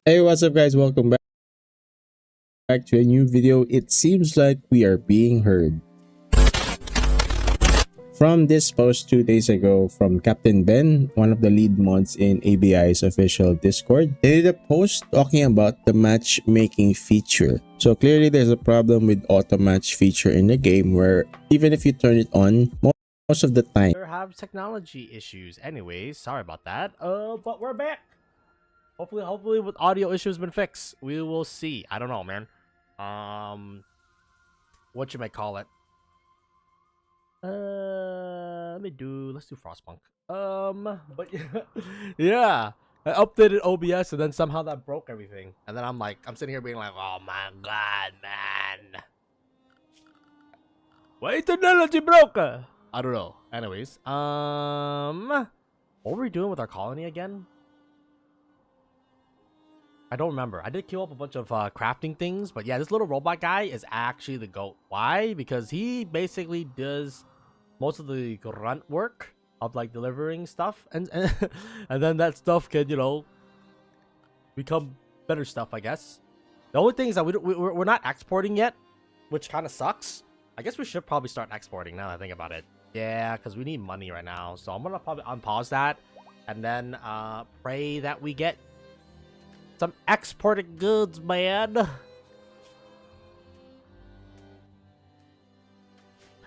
Hey, what's up, guys? Welcome back to a new video. It seems like we are being heard. From this post 2 days ago from Captain Ben, one of the lead mods in ABI's official Discord, they did a post talking about the matchmaking feature. So clearly there's a problem with auto match feature in the game where even if you turn it on, most of the time, Have technology issues. Anyways, sorry about that. But we're back. Hopefully, with audio issues been fixed. We will see. I don't know, man. Um, what you might call it. Let's do Frostpunk. But yeah, I updated OBS and then somehow that broke everything. And then I'm sitting here being like, oh my god, man, why technology broke? I don't know. Anyways, what were we doing with our colony again? I don't remember. I did kill up a bunch of crafting things, but yeah, this little robot guy is actually the GOAT. Why? Because he basically does most of the grunt work of like delivering stuff, and and then that stuff can become better stuff, I guess. The only thing is that we're not exporting yet, which kind of sucks. I guess we should probably start exporting now that I think about it. Yeah, because we need money right now, so I'm gonna probably unpause that, and then pray that we get some exported goods, man.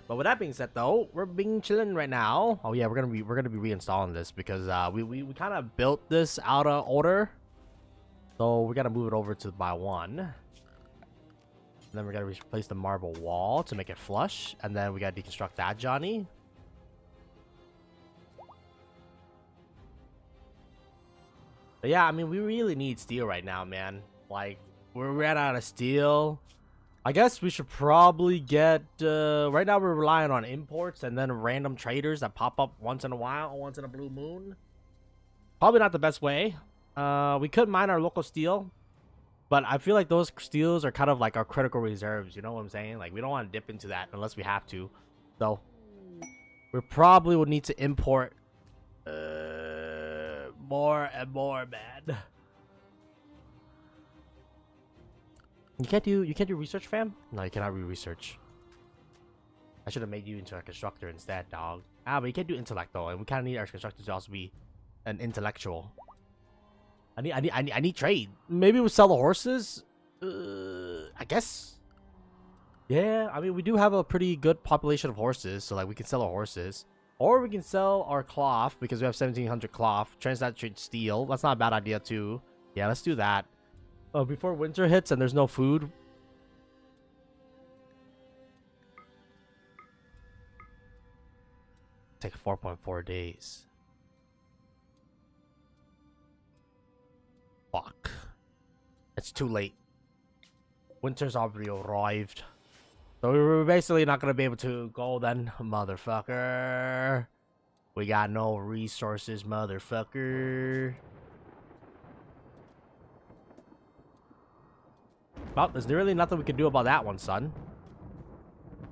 But with that being said, though, we're being chilling right now. Oh yeah, we're gonna be reinstalling this because we kind of built this out of order, so we gotta move it over to by one. And then we gotta replace the marble wall to make it flush, and then we gotta deconstruct that, Johnny. But yeah, I mean, we really need steel right now, man. Like, we're ran out of steel. I guess we should probably get, right now we're relying on imports and then random traders that pop up once in a while, once in a blue moon. Probably not the best way. We could mine our local steel, but I feel like those steels are kind of like our critical reserves, you know what I'm saying? Like, we don't want to dip into that unless we have to. So, we probably would need to import, more and more, man. You can't do research, fam? No, you cannot research. I should have made you into a constructor instead, dog. But you can't do intellect though, and we kind of need our constructors to also be an intellectual. I need trade. Maybe we'll sell the horses. I guess. Yeah, I mean we do have a pretty good population of horses, so like we can sell our horses, or we can sell our cloth because we have 1,700 cloth. Translate trade steel. That's not a bad idea too. Yeah, let's do that. Before winter hits and there's no food. Take 4.4 days. Fuck. It's too late. Winter's already arrived. So we're basically not gonna be able to go then, motherfucker. We got no resources, motherfucker. Well, there's really nothing we can do about that one, son.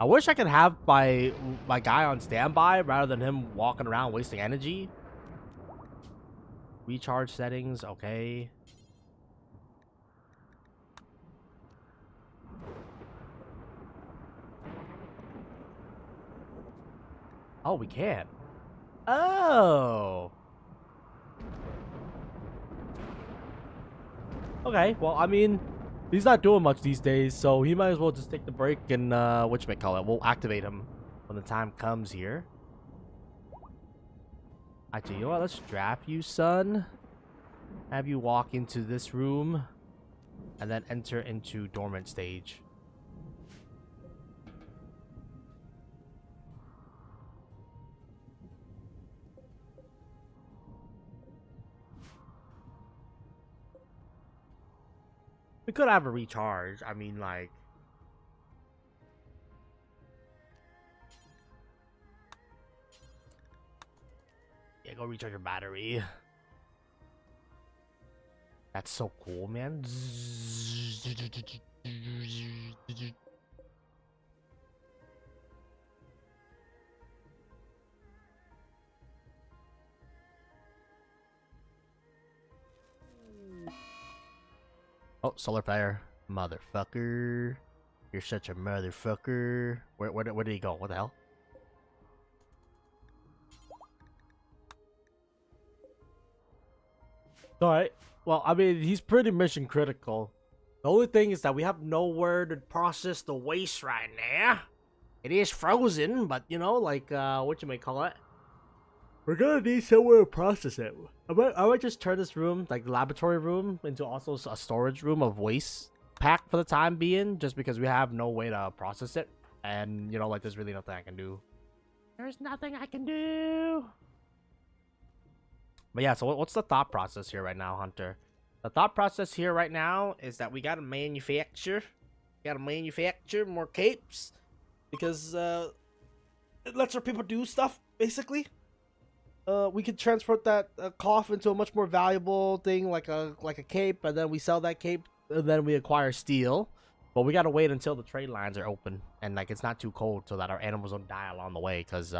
I wish I could have my guy on standby rather than him walking around wasting energy. Recharge settings, okay. Oh, we can. Oh. Okay, well, I mean, he's not doing much these days, so he might as well just take the break and, whatchamacallit, we'll activate him when the time comes here. Actually, you know what? Let's draft you, son. Have you walk into this room, and then enter into dormant stage. We could have a recharge. I mean, like... Yeah, go recharge your battery. That's so cool, man. Oh, solar flare. Motherfucker. You're such a motherfucker. Where did he go? What the hell? Alright. Well, I mean, he's pretty mission critical. The only thing is that we have nowhere to process the waste right now. It is frozen, but you know, like, what you may call it. We're gonna need somewhere to process it. I might just turn this room, like the laboratory room, into also a storage room of waste pack for the time being, just because we have no way to process it. And, you know, like, there's really nothing I can do. There's nothing I can do. But yeah, so what's the thought process here right now, Hunter? The thought process here right now is that we gotta manufacture more capes, because it lets our people do stuff, basically. We could transport that cloth into a much more valuable thing, like a cape, and then we sell that cape, and then we acquire steel. But we gotta wait until the trade lines are open, and like it's not too cold, so that our animals don't die along the way, because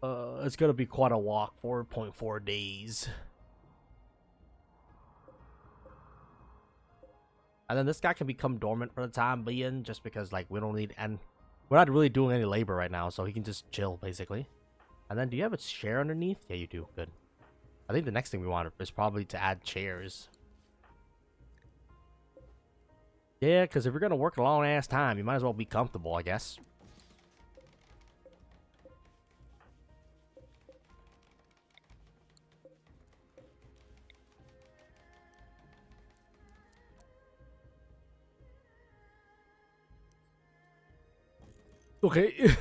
it's gonna be quite a walk. 4.4 days. And then this guy can become dormant for the time being, just because like we don't need, and we're not really doing any labor right now, so he can just chill basically. And then do you have a chair underneath? Yeah, you do. Good. I think the next thing we want is probably to add chairs. Yeah, because if you're gonna work a long ass time, you might as well be comfortable, I guess. Okay.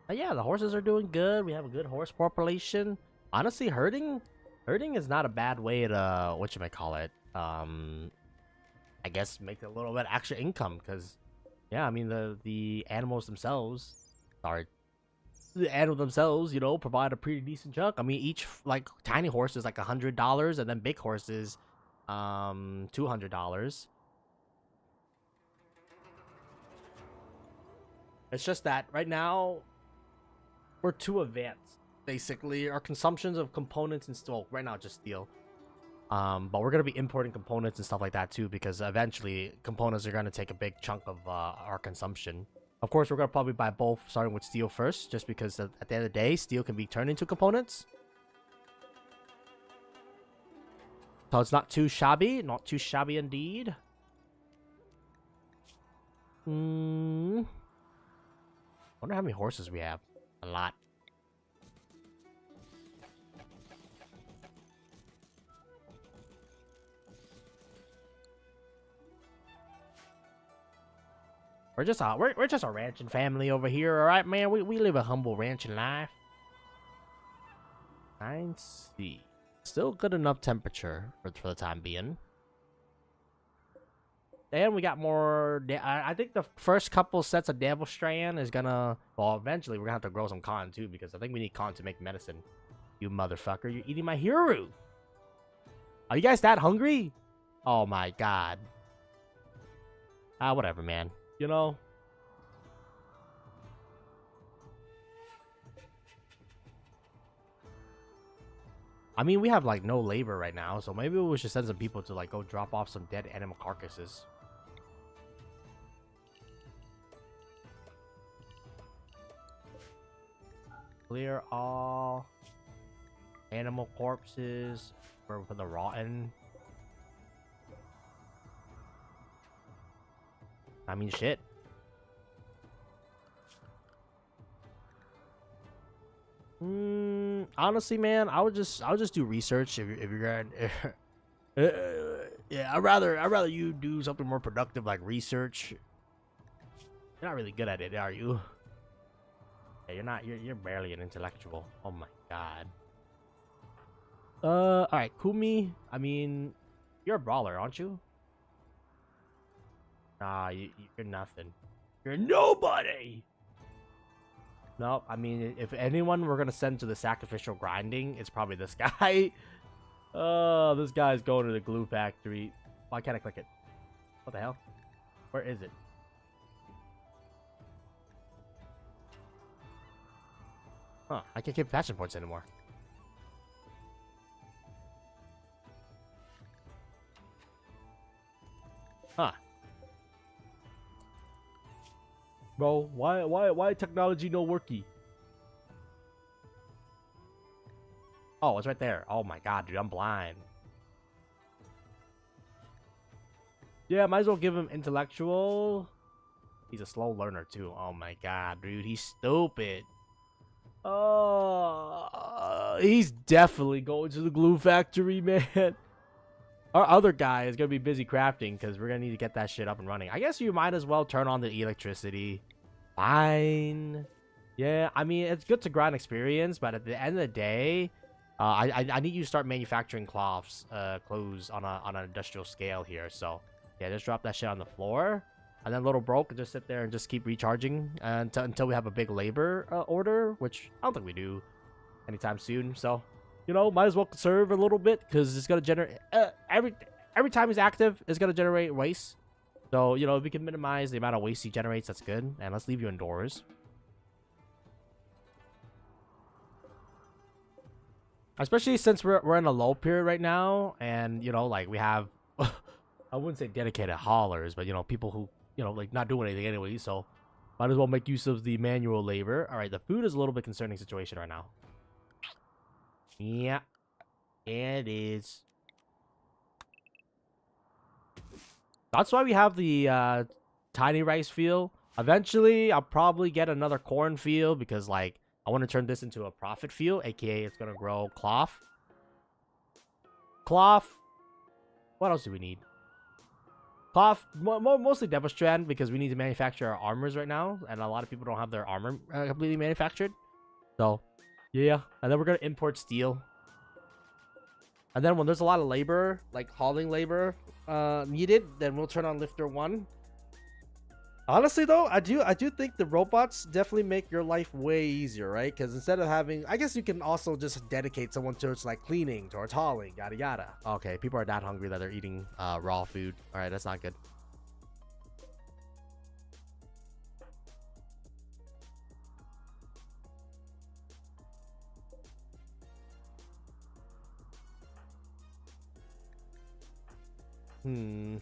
Yeah, the horses are doing good. We have a good horse population. Honestly, herding is not a bad way to, what you might call it, I guess make a little bit extra income, because yeah, I mean the animals themselves are you know, provide a pretty decent chunk. I mean, each like tiny horse is like $100, and then big horses $200. It's just that right now we're too advanced. Basically, our consumptions of components and steel right now just steel. But we're gonna be importing components and stuff like that too, because eventually components are gonna take a big chunk of our consumption. Of course, we're gonna probably buy both, starting with steel first, just because at the end of the day, steel can be turned into components. So it's not too shabby, indeed. Wonder how many horses we have. A lot. We're just a ranching family over here, all right, man. We live a humble ranching life. 9C. Still good enough temperature for the time being. And we got more. I think the first couple sets of Devil Strand is gonna. Well, eventually we're gonna have to grow some cotton too, because I think we need cotton to make medicine. You motherfucker! You're eating my hero. Are you guys that hungry? Oh my god. Whatever, man. You know. I mean, we have like no labor right now, so maybe we should send some people to like go drop off some dead animal carcasses. Clear all animal corpses for the rotten. I mean, shit. Honestly, man, I would just do research if you're going. Yeah, I'd rather you do something more productive like research. You're not really good at it, are you? Yeah, you're not. You're barely an intellectual. Oh my god. All right, Kumi. I mean, you're a brawler, aren't you? Nah, you're nothing. You're nobody. No, I mean, if anyone we're gonna send to the sacrificial grinding, it's probably this guy. Oh, this guy's going to the glue factory. Why can't I click it? What the hell? Where is it? Huh, I can't get passion points anymore. Huh. Bro, why technology no worky? Oh, it's right there. Oh my god, dude, I'm blind. Yeah, might as well give him intellectual. He's a slow learner too. Oh my god, dude, he's stupid. Oh, he's definitely going to the glue factory, man. Our other guy is gonna be busy crafting because we're gonna need to get that shit up and running. I guess you might as well turn on the electricity. Fine. Yeah, I mean, it's good to grind experience, but at the end of the day, I need you to start manufacturing clothes on an industrial scale here. So yeah, just drop that shit on the floor, and then little bro can just sit there and just keep recharging until we have a big labor order, which I don't think we do anytime soon. So you know, might as well conserve a little bit because it's gonna generate every time he's active, it's gonna generate waste. So you know, if we can minimize the amount of waste he generates, that's good. And let's leave you indoors. Especially since we're in a low period right now, and you know, like we have, I wouldn't say dedicated haulers, but you know, people who like not doing anything anyway. So might as well make use of the manual labor. All right, the food is a little bit concerning situation right now. Yeah, it is. That's why we have the tiny rice field. Eventually, I'll probably get another corn field because like I want to turn this into a profit field, aka it's gonna grow cloth. Cloth. What else do we need? Cloth, mostly Devastrand because we need to manufacture our armors right now, and a lot of people don't have their armor completely manufactured. So, yeah, and then we're gonna import steel. And then when there's a lot of labor, like hauling labor, needed, then we'll turn on Lifter 1. Honestly, though, I do think the robots definitely make your life way easier, right? Because instead of having, I guess you can also just dedicate someone towards like cleaning, towards hauling, yada yada. Okay, people are that hungry that they're eating raw food. All right, that's not good. Hmm.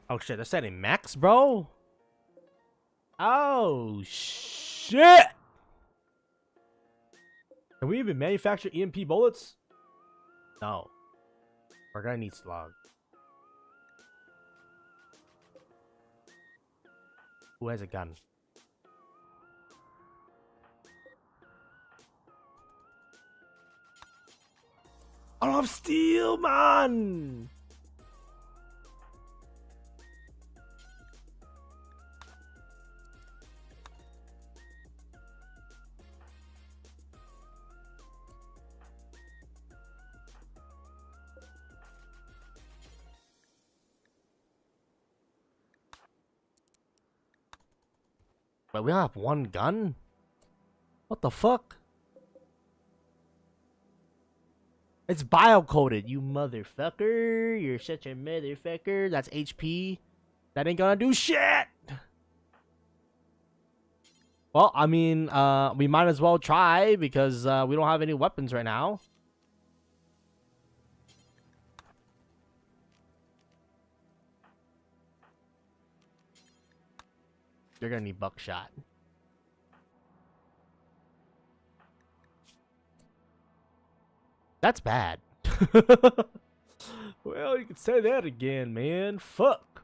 Oh shit, they're sending mechs, bro. Oh shit. Can we even manufacture EMP bullets? No. We're gonna need slug. Who has a gun? I don't have steel, man. But we have one gun? What the fuck? It's bio-coded, you motherfucker. You're such a motherfucker. That's HP. That ain't gonna do shit. Well, I mean, we might as well try because we don't have any weapons right now. You're gonna need buckshot. That's bad. Well, you can say that again, man. Fuck.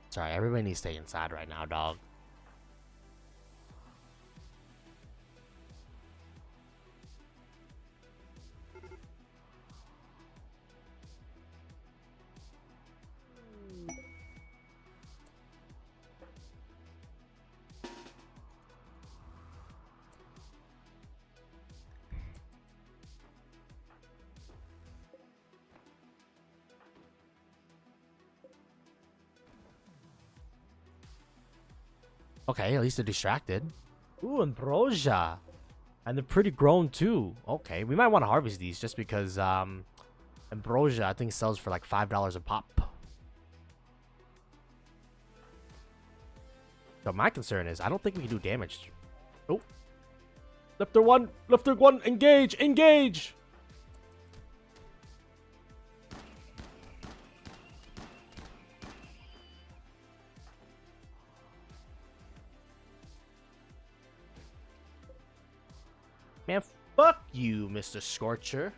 Sorry, everybody needs to stay inside right now, dog. Okay, at least they're distracted. Ooh, ambrosia. And they're pretty grown too. Okay, we might want to harvest these just because ambrosia I think sells for like $5 a pop. So my concern is I don't think we can do damage. Oh. Lifter one, engage, engage! Man, fuck you, Mr. Scorcher.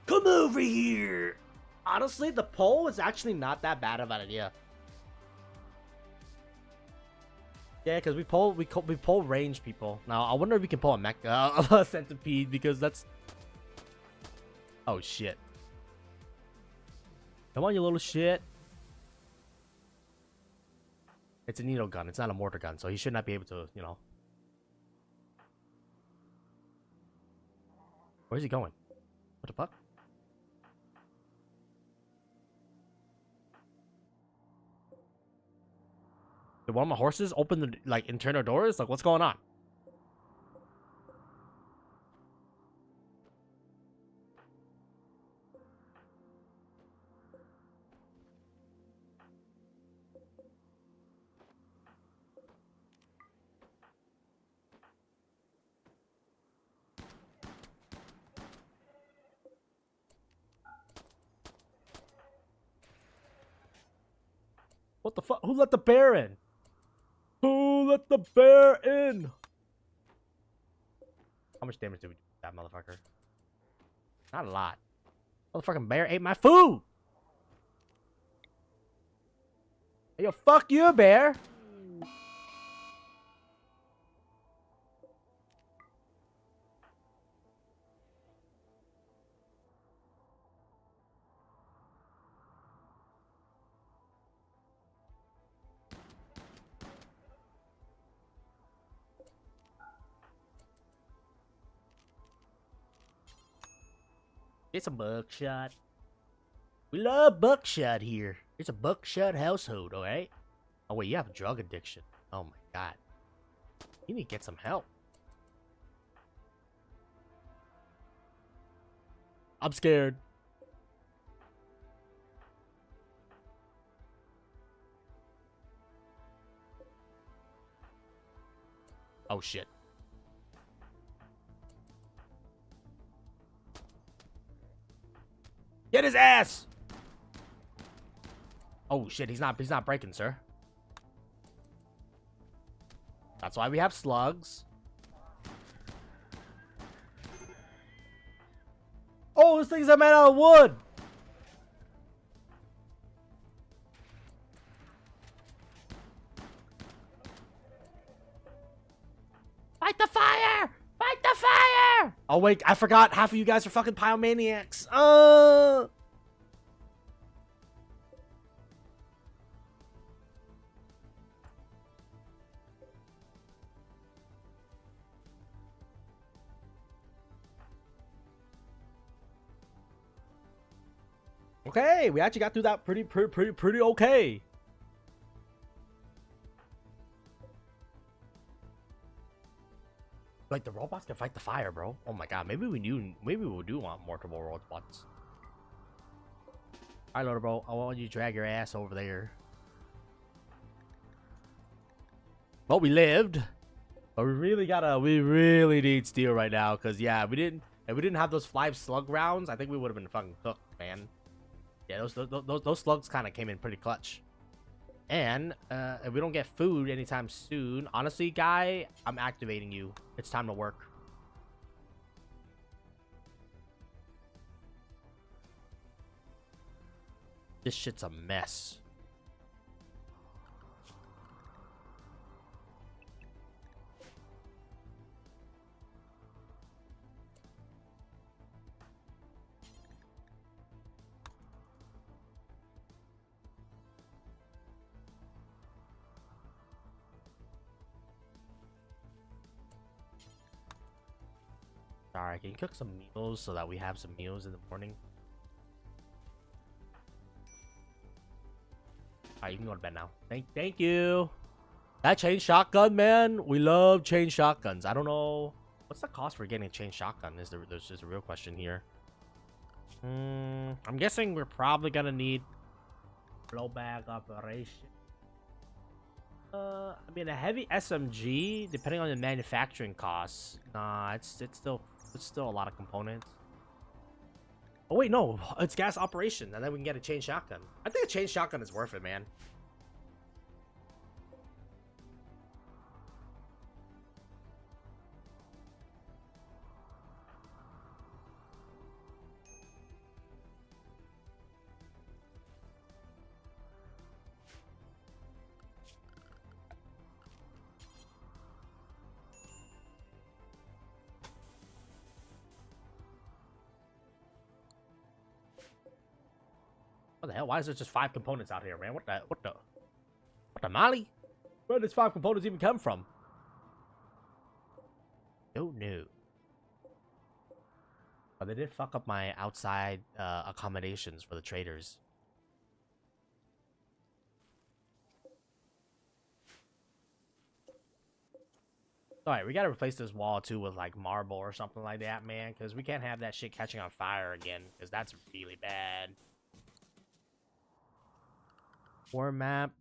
Come over here! Honestly, the pole is actually not that bad of an idea. Yeah, because we pull range people. Now, I wonder if we can pull a mech, a centipede, because that's... Oh, shit. Come on, you little shit. It's a needle gun. It's not a mortar gun, so he should not be able to, you know... Where's he going? What the fuck? Did one of my horses open the, like, internal doors? Like, what's going on? What the fuck? Who let the bear in? Who let the bear in? How much damage did we do to that motherfucker? Not a lot. Motherfucking bear ate my food! Hey, yo, fuck you, bear! It's a buckshot. We love buckshot here. It's a buckshot household, alright? Oh, wait, you have drug addiction. Oh, my God. You need to get some help. I'm scared. Oh, shit. Get his ass! Oh shit, he's not breaking, sir. That's why we have slugs. Oh, this thing's made out of wood! Fight the fire! Fight the fire! Oh wait, I forgot half of you guys are fucking pyromaniacs. Okay, we actually got through that pretty okay. Like the robots can fight the fire, bro. Oh my god, maybe we do want multiple robots. Alright, Loader Bro, I want you to drag your ass over there. Well, we lived. But we really need steel right now, because yeah, if we didn't have those 5 slug rounds, I think we would have been fucking cooked, man. Yeah, those slugs kind of came in pretty clutch. And if we don't get food anytime soon, honestly, guy, I'm activating you. It's time to work. This shit's a mess. Alright, can you cook some meals so that we have some meals in the morning? Alright, you can go to bed now. Thank you. That chain shotgun, man. We love chain shotguns. I don't know. What's the cost for getting a chain shotgun? There's just a real question here. I'm guessing we're probably gonna need blowback operation. I mean a heavy SMG, depending on the manufacturing costs. Nah, it's still a lot of components. Oh wait, no, it's gas operation, and then we can get a chain shotgun. I think a chain shotgun is worth it, man. What the hell? Why is there just 5 components out here, man? What the molly? Where did these 5 components even come from? Don't know. But they did fuck up my outside accommodations for the traders. Alright, we gotta replace this wall too with like marble or something like that, man. Because we can't have that shit catching on fire again. Because that's really bad. War map.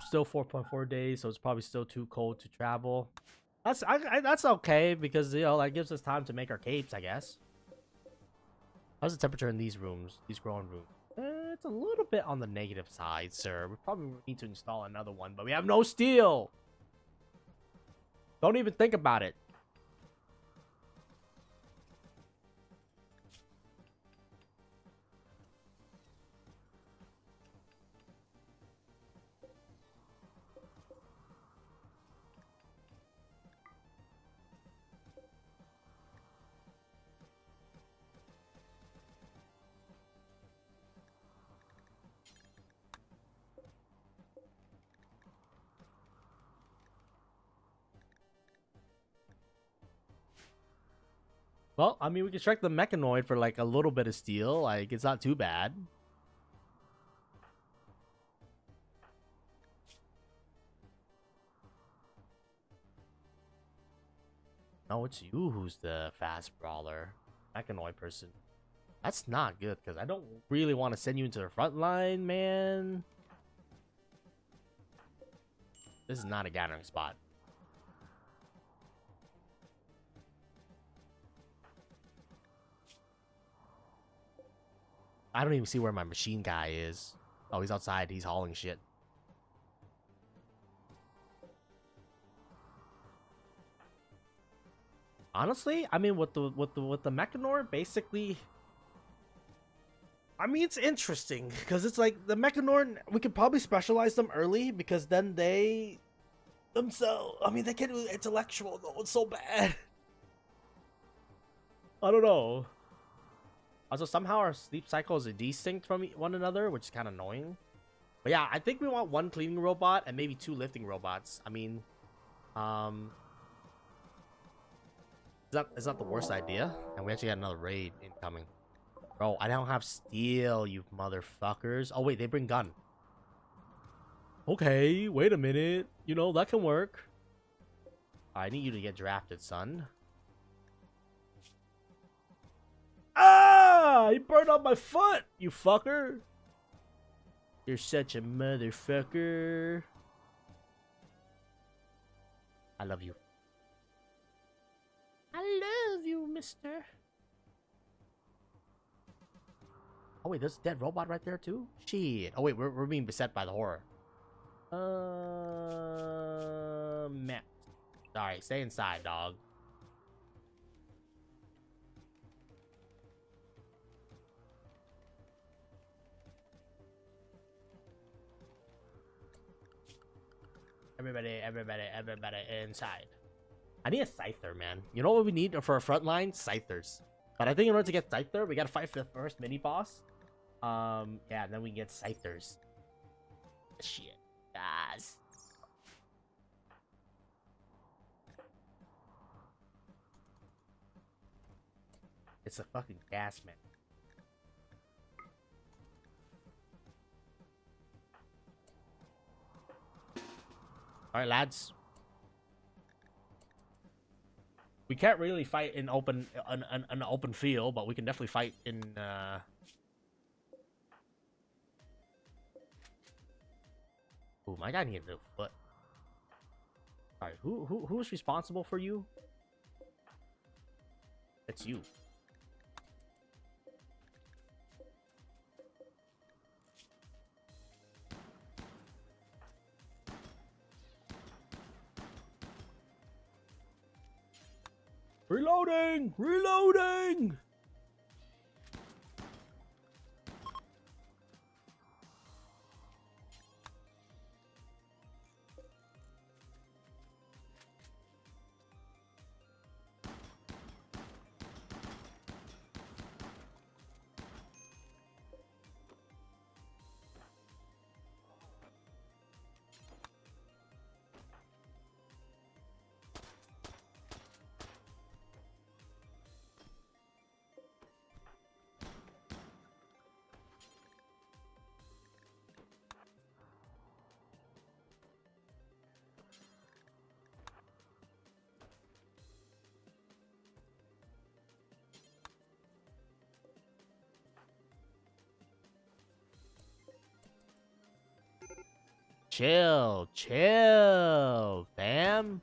Still 4.4 days, so it's probably still too cold to travel. That's okay because you know that gives us time to make our capes, I guess. How's the temperature in these rooms? These growing rooms? It's a little bit on the negative side, sir. We probably need to install another one, but we have no steel. Don't even think about it. Well, I mean, we can strike the mechanoid for like a little bit of steel. Like, it's not too bad. No, it's you who's the fast brawler. Mechanoid person. That's not good, because I don't really want to send you into the front line, man. This is not a gathering spot. I don't even see where my machine guy is. Oh, he's outside. He's hauling shit. Honestly, I mean, with the Mechanor, basically, I mean, it's interesting because it's like the Mechanor. We could probably specialize them early because then they themselves. I mean, they get intellectual though. It's so bad. I don't know. Also, somehow our sleep cycles are distinct from one another, which is kind of annoying. But yeah, I think we want 1 cleaning robot and maybe 2 lifting robots. I mean, it's not the worst idea. And we actually got another raid incoming. Bro, I don't have steel, you motherfuckers. Oh, wait, they bring gun. Okay, wait a minute. You know, that can work. I need you to get drafted, son. Ah! You burned up my foot, you fucker. You're such a motherfucker. I love you. I love you, mister. Oh, wait, there's a dead robot right there, too? Shit. Oh, wait, we're being beset by the horror. Meh. Sorry, stay inside, dog. Everybody inside. I need a scyther, man. You know what we need for a front line? Scythers. But I think in order to get scyther, we gotta fight for the first mini boss. Yeah, and then we can get scythers. Shit, guys. It's a fucking gas man. All right, lads. We can't really fight in an open field, but we can definitely fight in. Ooh, my guy needed a foot. All right, who's responsible for you? It's you. Reloading! Reloading! Chill, fam.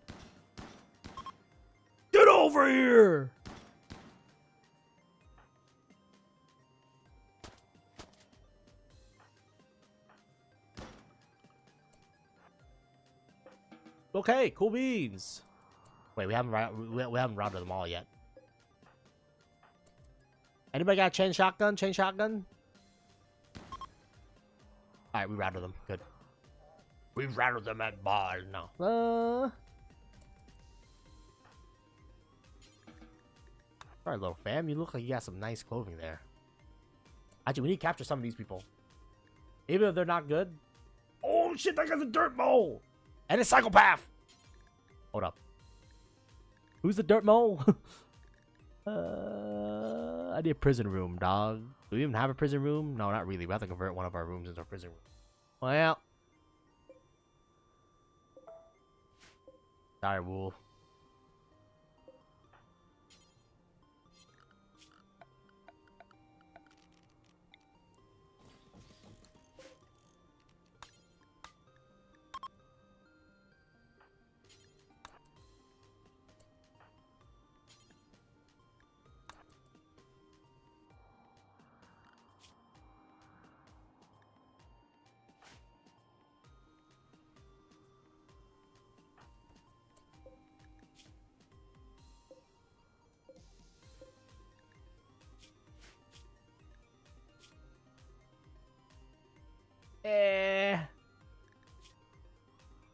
Get over here! Okay, cool beans. Wait, we haven't routed them all yet. Anybody got a chain shotgun? Chain shotgun? All right, we routed them. Good. We routed them at bar. No. All right, little fam. You look like you got some nice clothing there. Actually, we need to capture some of these people, even if they're not good. Oh shit! That guy's a dirt mole and a psychopath. Hold up. Who's the dirt mole? I need a prison room, dog. Do we even have a prison room? No, not really. We have to convert one of our rooms into a prison room. Well, sorry, Wool.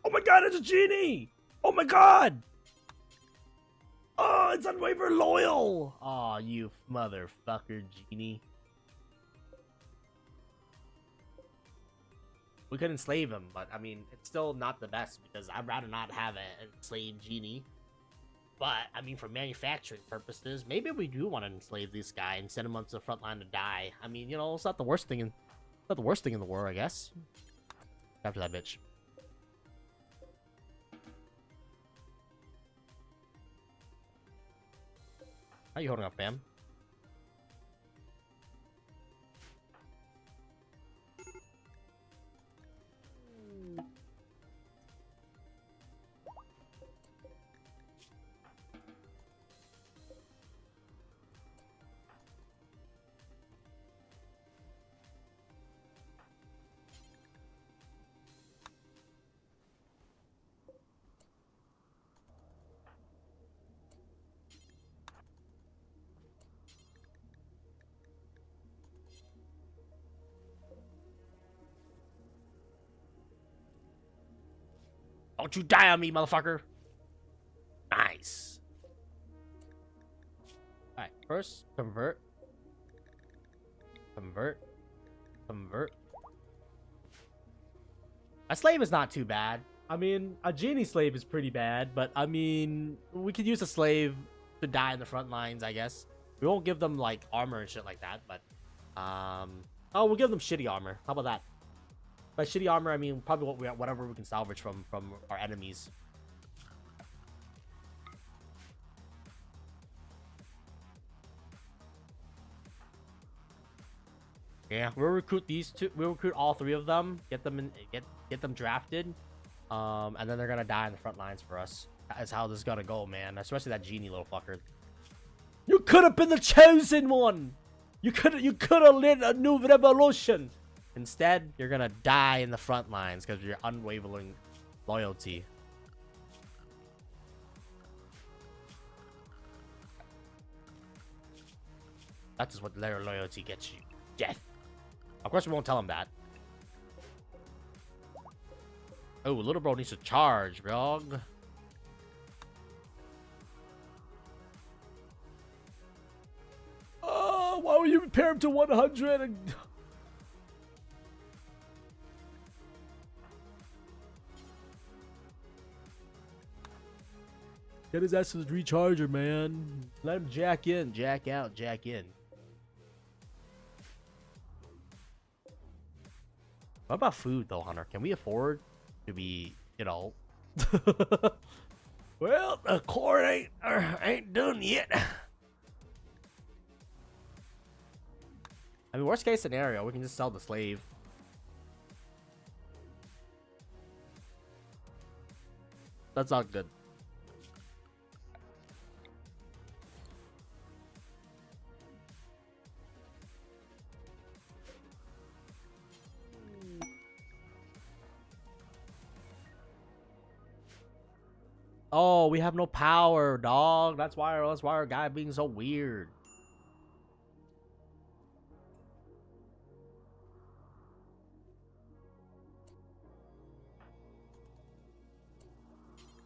Oh my god, it's a genie! Oh my god! Oh, it's unwavering loyal! Oh, you motherfucker, genie. We could enslave him, but I mean, it's still not the best because I'd rather not have an enslaved genie. But, I mean, for manufacturing purposes, maybe we do want to enslave this guy and send him onto the front line to die. I mean, you know, it's not the worst thing in the world, I guess. After that bitch. How you holding up, fam? Don't you die on me, motherfucker! Nice. Alright, first, convert. A slave is not too bad. I mean, a genie slave is pretty bad, but I mean, we could use a slave to die in the front lines, I guess. We won't give them, like, armor and shit like that, but, oh, we'll give them shitty armor. How about that? By shitty armor, I mean probably whatever we can salvage from our enemies. Yeah, we'll recruit these two. We'll recruit all three of them. Get them in. Get them drafted. And then they're gonna die in the front lines for us. That's how this is gonna go, man. Especially that genie little fucker. You could have been the chosen one. You could have led a new revolution. Instead, you're gonna die in the front lines because of your unwavering loyalty. That is what their loyalty gets you. Death. Of course, we won't tell him that. Oh, little bro needs to charge, dog. Oh, why would you compare him to 100? Get his ass to the recharger, man. Let him jack in, jack out, jack in. What about food, though, Hunter? Can we afford to be, you know... Well, the corn ain't done yet. I mean, worst case scenario, we can just sell the slave. That's not good. Oh, we have no power, dog. That's why our guy being so weird.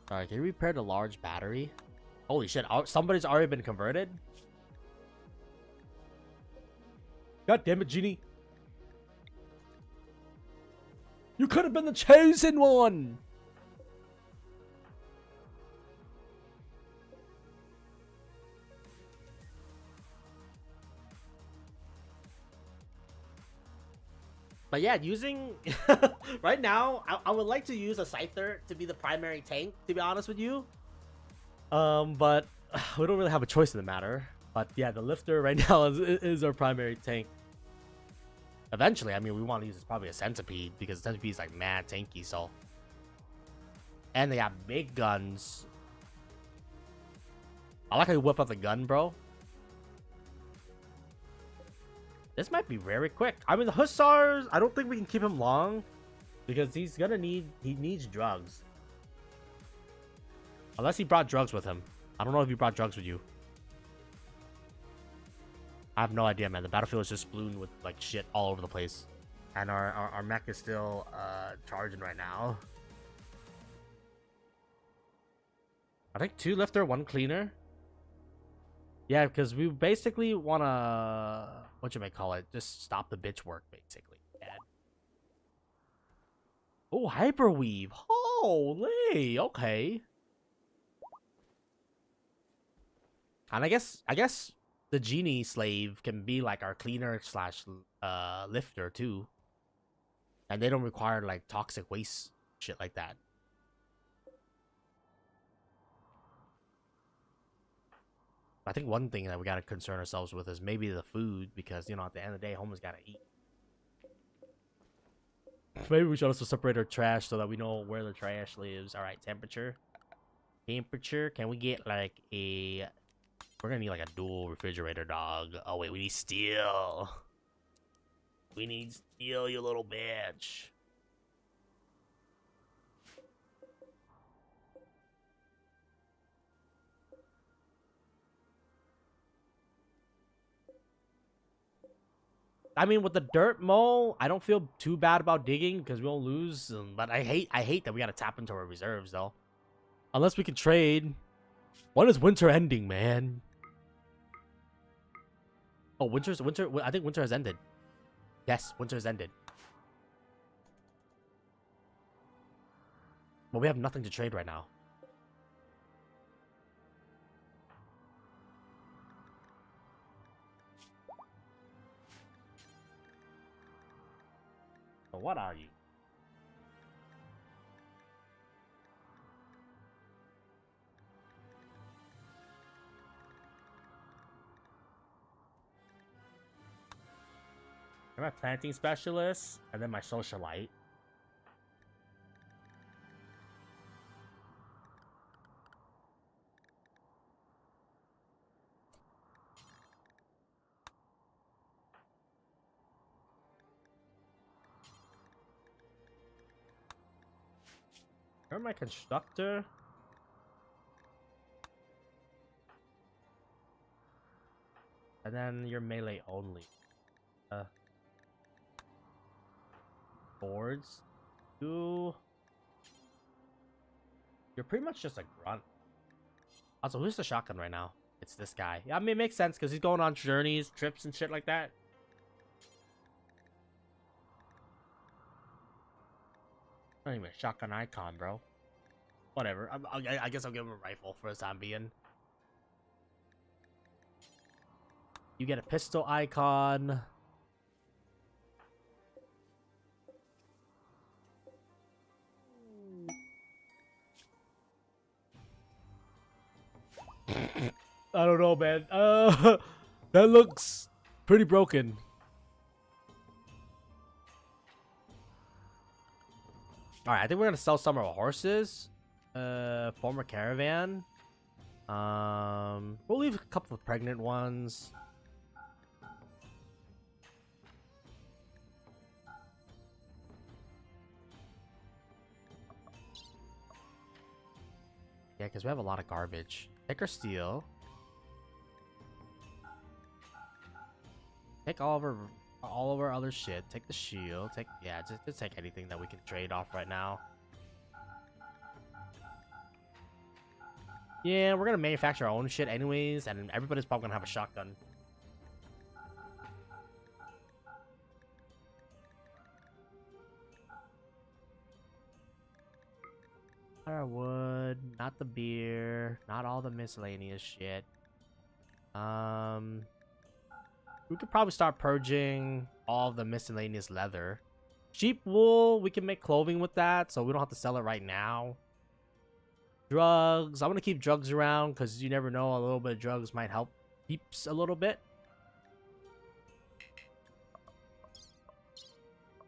Alright, can you repair the large battery? Holy shit, somebody's already been converted? God damn it, Genie. You could have been the chosen one! But yeah, using... right now, I would like to use a Scyther to be the primary tank, to be honest with you. But we don't really have a choice in the matter. But yeah, the Lifter right now is our primary tank. Eventually, I mean, we want to use probably a Centipede, because the Centipede is like mad tanky, so... And they have big guns. I like how you whip up the gun, bro. This might be very quick. I mean, the Hussars, I don't think we can keep him long. Because he needs drugs. Unless he brought drugs with him. I don't know if he brought drugs with you. I have no idea, man. The battlefield is just splooned with, like, shit all over the place. And our mech is still, charging right now. I think 2 lifter, 1 cleaner. Yeah, because we basically want to... What you might call it? Just stop the bitch work, basically. Dad. Oh, hyperweave. Holy, okay. And I guess the genie slave can be like our cleaner slash lifter too. And they don't require like toxic waste shit like that. I think one thing that we gotta concern ourselves with is maybe the food, because, you know, at the end of the day, homeless gotta eat. Maybe we should also separate our trash so that we know where the trash lives. Alright, temperature. Temperature, can we get like a... We're gonna need like a dual refrigerator, dog. Oh wait, we need steel. We need steel, you little bitch. I mean, with the dirt mole, I don't feel too bad about digging because we won't lose. But I hate that we gotta tap into our reserves though. Unless we can trade. When is winter ending, man? Oh, winter. I think winter has ended. Yes, winter has ended. But we have nothing to trade right now. So what are you? I'm my planting specialist, and then my socialite. You're my constructor. And then you're melee only. Boards. You're pretty much just a grunt. Also, who's the shotgun right now? It's this guy. Yeah, I mean, it makes sense because he's going on journeys, trips, and shit like that. Not even a shotgun icon, bro. Whatever. I guess I'll give him a rifle for a time being. You get a pistol icon. I don't know, man. That looks pretty broken. All right, I think we're gonna sell some of our horses. Former caravan. We'll leave a couple of pregnant ones. Yeah, because we have a lot of garbage. Take our steel. Take all of our other shit. Take the shield. Just take anything that we can trade off right now. Yeah, we're gonna manufacture our own shit anyways, and everybody's probably gonna have a shotgun. Firewood, not the beer, not all the miscellaneous shit. We could probably start purging all the miscellaneous leather. Sheep wool, we can make clothing with that, so we don't have to sell it right now. Drugs, I'm gonna keep drugs around because you never know, a little bit of drugs might help heaps a little bit.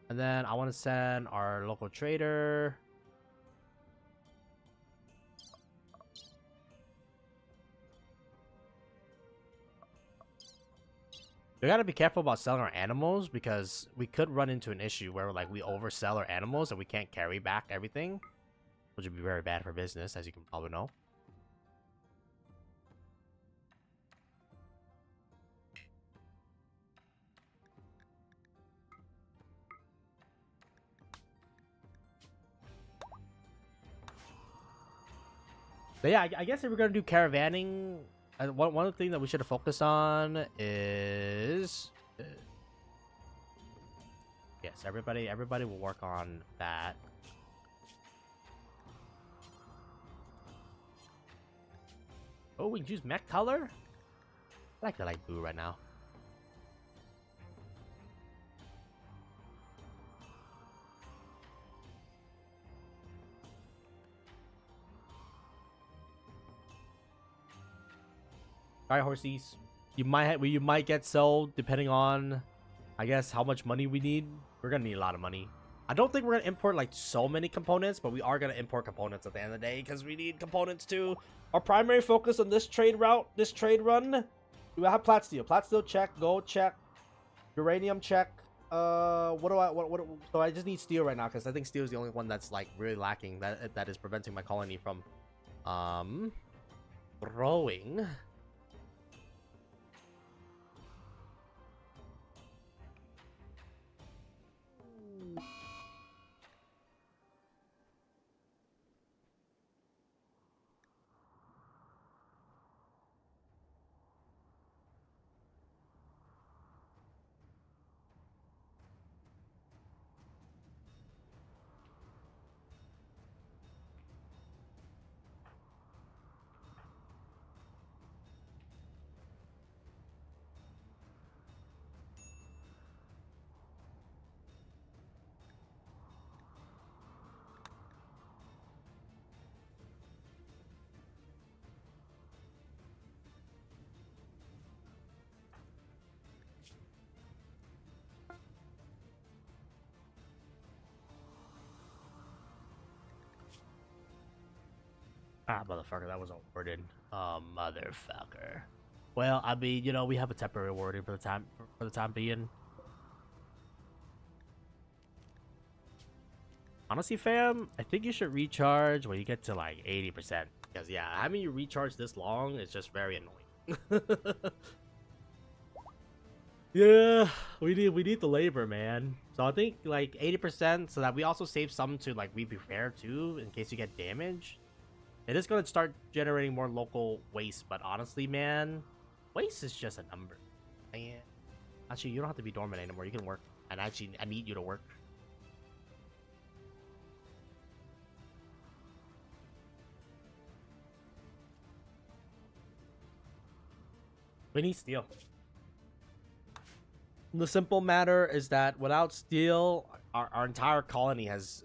And then I want to send our local trader. We gotta be careful about selling our animals because we could run into an issue where like we oversell our animals and we can't carry back everything, which would be very bad for business, as you can probably know. But yeah, I guess if we're gonna do caravanning, one thing that we should have focused on is yes, everybody will work on that. Oh, we can choose mech color. I like the light blue right now. All right, horsies. You might get sold depending on, I guess, how much money we need. We're gonna need a lot of money. I don't think we're gonna import like so many components, but we are gonna import components at the end of the day because we need components too. Our primary focus on this trade route, this trade run. Do I have plat steel? Plat steel check. Gold check. Uranium check. So I just need steel right now because I think steel is the only one that's like really lacking. That is preventing my colony from growing. Ah, motherfucker, that wasn't worded. Oh, motherfucker. Well, I mean, you know, we have a temporary wording for the time being. Honestly, fam, I think you should recharge when you get to like 80%. Because yeah, having you recharge this long is just very annoying. Yeah, we need the labor, man. So I think like 80% so that we also save some to like be prepared too in case you get damaged. It is gonna start generating more local waste, but honestly, man, waste is just a number. Man. Actually, you don't have to be dormant anymore. You can work. And actually, I need you to work. We need steel. The simple matter is that without steel, our entire colony has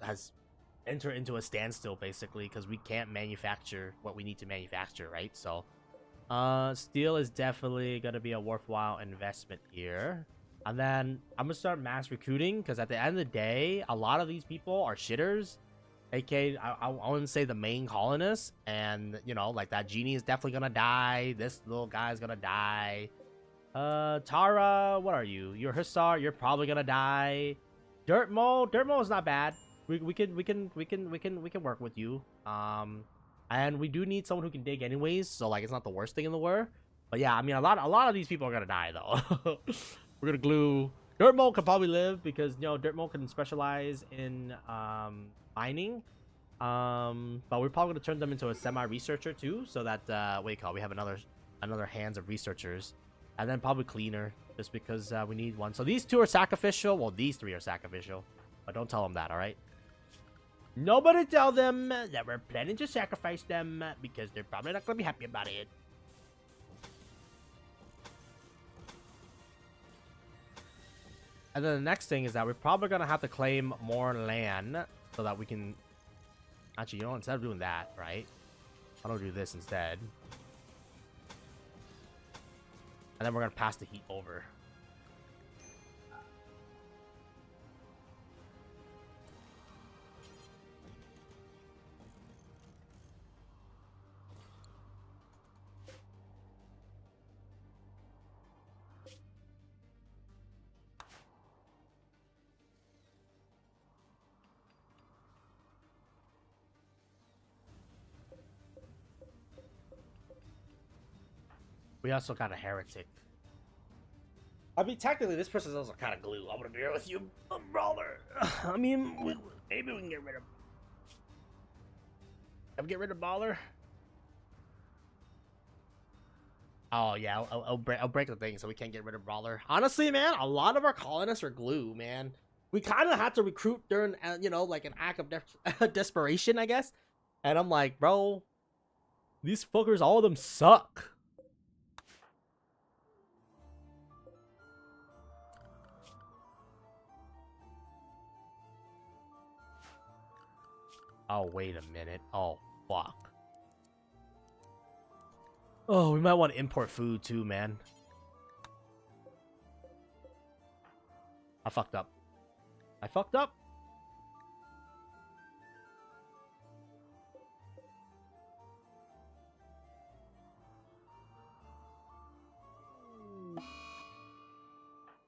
entered into a standstill basically because we can't manufacture what we need to manufacture, right? So, steel is definitely gonna be a worthwhile investment here. And then I'm gonna start mass recruiting because at the end of the day, a lot of these people are shitters. AK, I wouldn't say the main colonists, and you know, like that genie is definitely gonna die. This little guy's gonna die. Tara, what are you? You're Hussar. You're probably gonna die. Dirtmo is not bad. We can work with you. And we do need someone who can dig anyways. So like, it's not the worst thing in the world. But yeah, I mean, a lot of these people are gonna die though. We're gonna glue. Dirtmo could probably live because you know Dirtmo can specialize in mining. But we're probably gonna turn them into a semi-researcher too, so that we have another hands of researchers. And then probably cleaner, just because we need one. So these two are sacrificial. Well, these three are sacrificial. But don't tell them that, alright? Nobody tell them that we're planning to sacrifice them, because they're probably not going to be happy about it. And then the next thing is that we're probably going to have to claim more land, so that we can... Actually, you know, instead of doing that, right? Why don't we do this instead? And then we're going to pass the heat over. We also got a heretic. I mean, technically, this person's also kind of glue. I'm gonna be here with you, brawler. I mean, maybe we can get rid of. Can we get rid of Baller? Oh yeah, I'll break the thing so we can't get rid of Brawler. Honestly, man, a lot of our colonists are glue, man. We kind of had to recruit during, you know, like an act of desperation, I guess. And I'm like, bro, these fuckers, all of them suck. Oh, wait a minute. Oh, fuck. Oh, we might want to import food too, man. I fucked up. I fucked up.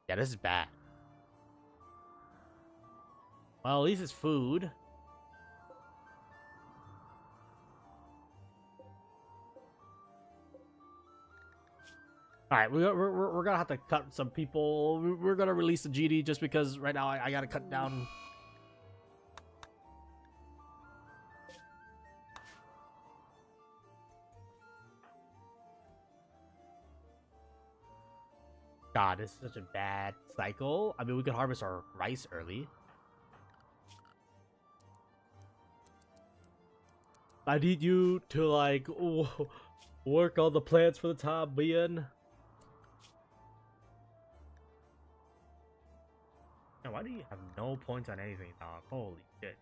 Yeah, this is bad. Well, at least it's food. All right, we're gonna have to cut some people. We're gonna release the GD just because right now I gotta cut down. God, this is such a bad cycle. I mean, we could harvest our rice early. I need you to like work on the plants for the time being. Man, why do you have no points on anything, dog? Holy shit.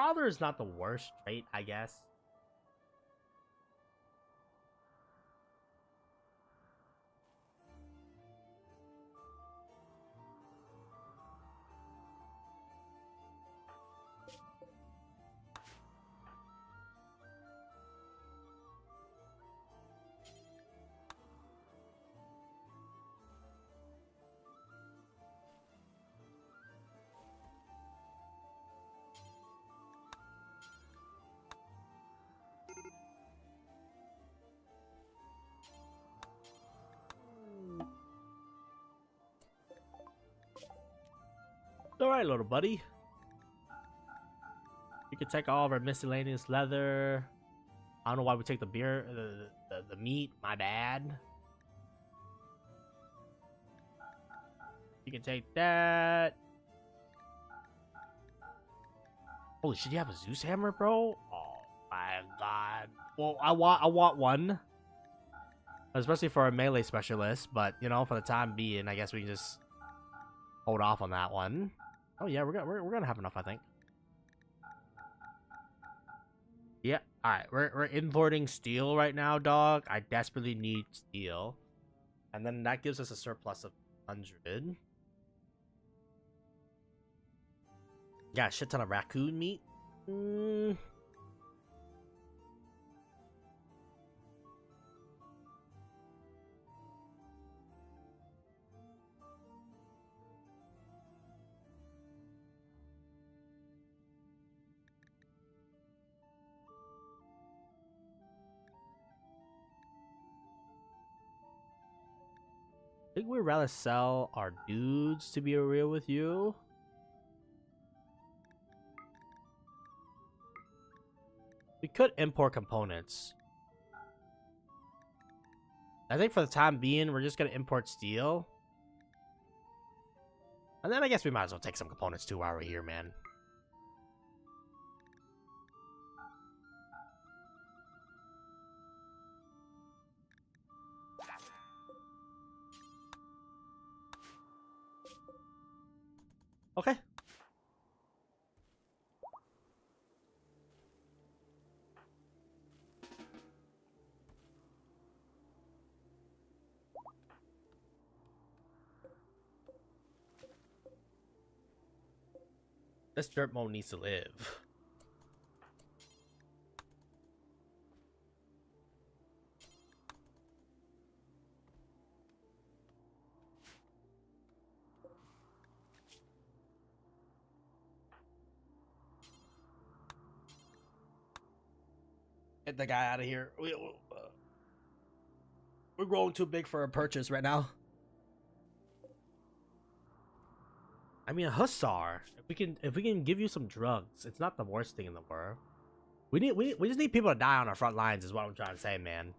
Prowler is not the worst trait, I guess. Alright, little buddy. We can take all of our miscellaneous leather. I don't know why we take the beer, the meat. My bad. You can take that. Holy shit! You have a Zeus hammer, bro? Oh my god. Well, I want one, especially for a melee specialist. But you know, for the time being, I guess we can just hold off on that one. Oh yeah, we're gonna have enough, I think. Yeah. All right, we're importing steel right now, dog. I desperately need steel, and then that gives us a surplus of 100. Yeah, a shit ton of raccoon meat. I think we'd rather sell our dudes, to be real with you. We could import components. I think for the time being, we're just gonna import steel. And then I guess we might as well take some components too while we're here, man. Okay. This dirt mode needs to live. Get the guy out of here. We're growing too big for a purchase right now. I mean, a hussar. If we can give you some drugs, it's not the worst thing in the world. We just need people to die on our front lines, is what I'm trying to say, man.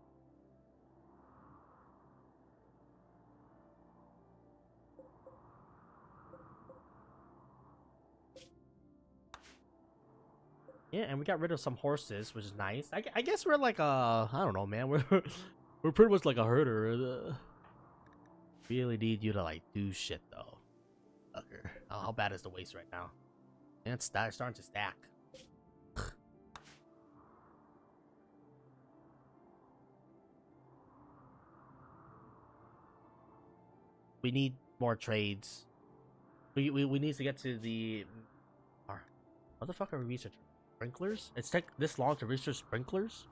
Yeah, and we got rid of some horses, which is nice. I guess we're like I don't know, man. We're pretty much like a herder. Really need you to like do shit though. Fucker. Oh, how bad is the waste right now? And it's starting to stack. We need more trades. We need to get to the. What the fuck are we researching? Sprinklers? It's take this long to research sprinklers?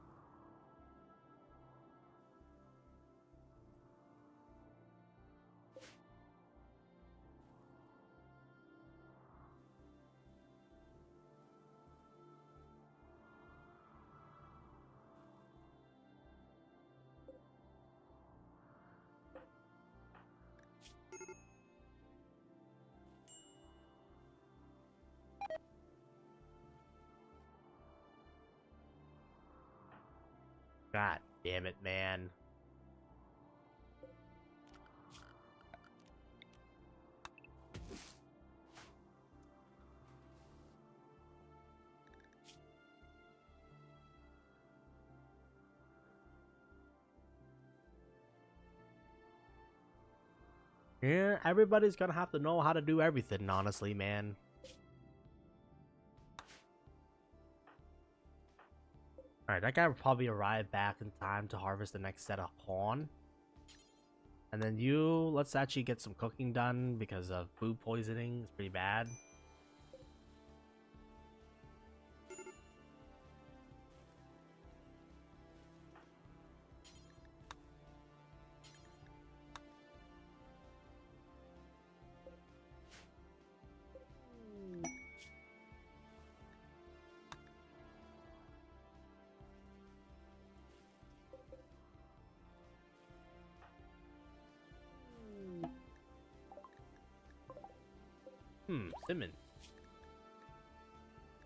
God damn it, man. Yeah, everybody's gonna have to know how to do everything, honestly, man. Alright, that guy will probably arrive back in time to harvest the next set of corn. And then you, let's actually get some cooking done because of food poisoning. It's pretty bad. Simmons.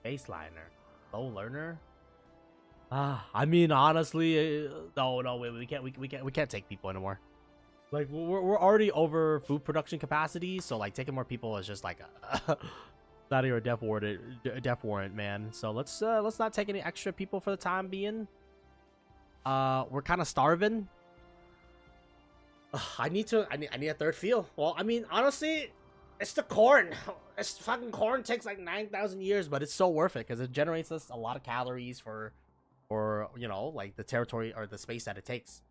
Baseliner. Low learner. I mean, honestly, no, wait, we can't take people anymore. Like, we're already over food production capacity, so like taking more people is just like not your death warrant, man. So let's not take any extra people for the time being. We're kind of starving. I need a third field. Well, I mean, honestly, it's the corn. It's fucking corn takes like 9,000 years, but it's so worth it because it generates us a lot of calories for you know, like the territory or the space that it takes.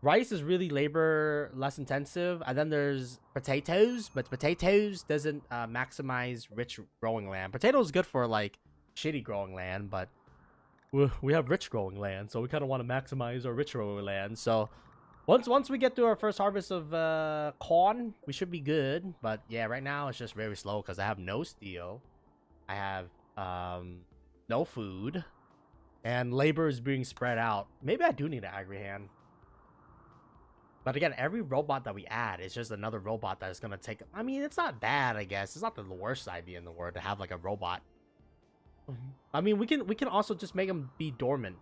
Rice is really labor less intensive, and then there's potatoes, but potatoes doesn't maximize rich growing land. Potatoes is good for like shitty growing land, but we have rich growing land, so we kind of want to maximize our rich growing land. So once we get through our first harvest of corn, we should be good. But yeah, right now it's just very slow because I have no steel, I have no food, and labor is being spread out. Maybe I do need an agri hand. But again, every robot that we add is just another robot that is gonna take. I mean, it's not bad, I guess. It's not the worst idea in the world to have like a robot. I mean, we can also just make them be dormant.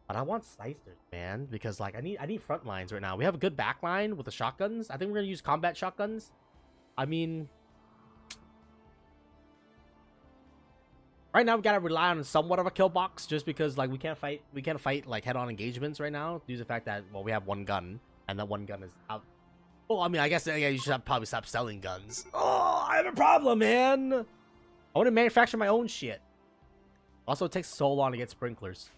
But I want slicers, man, because like I need front lines right now. We have a good back line with the shotguns. I think we're gonna use combat shotguns. I mean, right now we gotta rely on somewhat of a kill box just because like we can't fight like head-on engagements right now due to the fact that, well, we have one gun and that one gun is out. Well, I mean, I guess yeah, you should probably stop selling guns. Oh, I have a problem, man. I want to manufacture my own shit. Also, it takes so long to get sprinklers.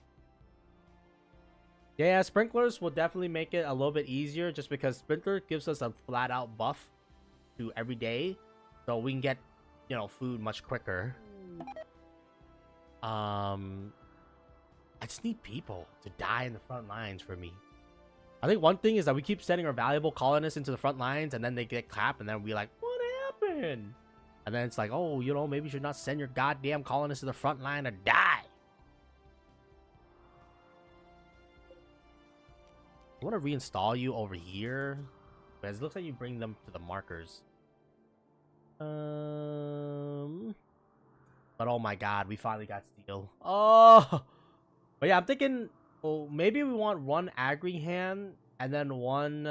Yeah, sprinklers will definitely make it a little bit easier just because sprinkler gives us a flat out buff to every day, so we can get, you know, food much quicker. I just need people to die in the front lines for me. I think one thing is that we keep sending our valuable colonists into the front lines and then they get clapped and then we're like, what happened? And then it's like, oh, you know, maybe you should not send your goddamn colonists to the front line to die. I want to reinstall you over here because it looks like you bring them to the markers. But oh my god, we finally got steel. Oh, but yeah, I'm thinking, well, maybe we want one agri hand and then one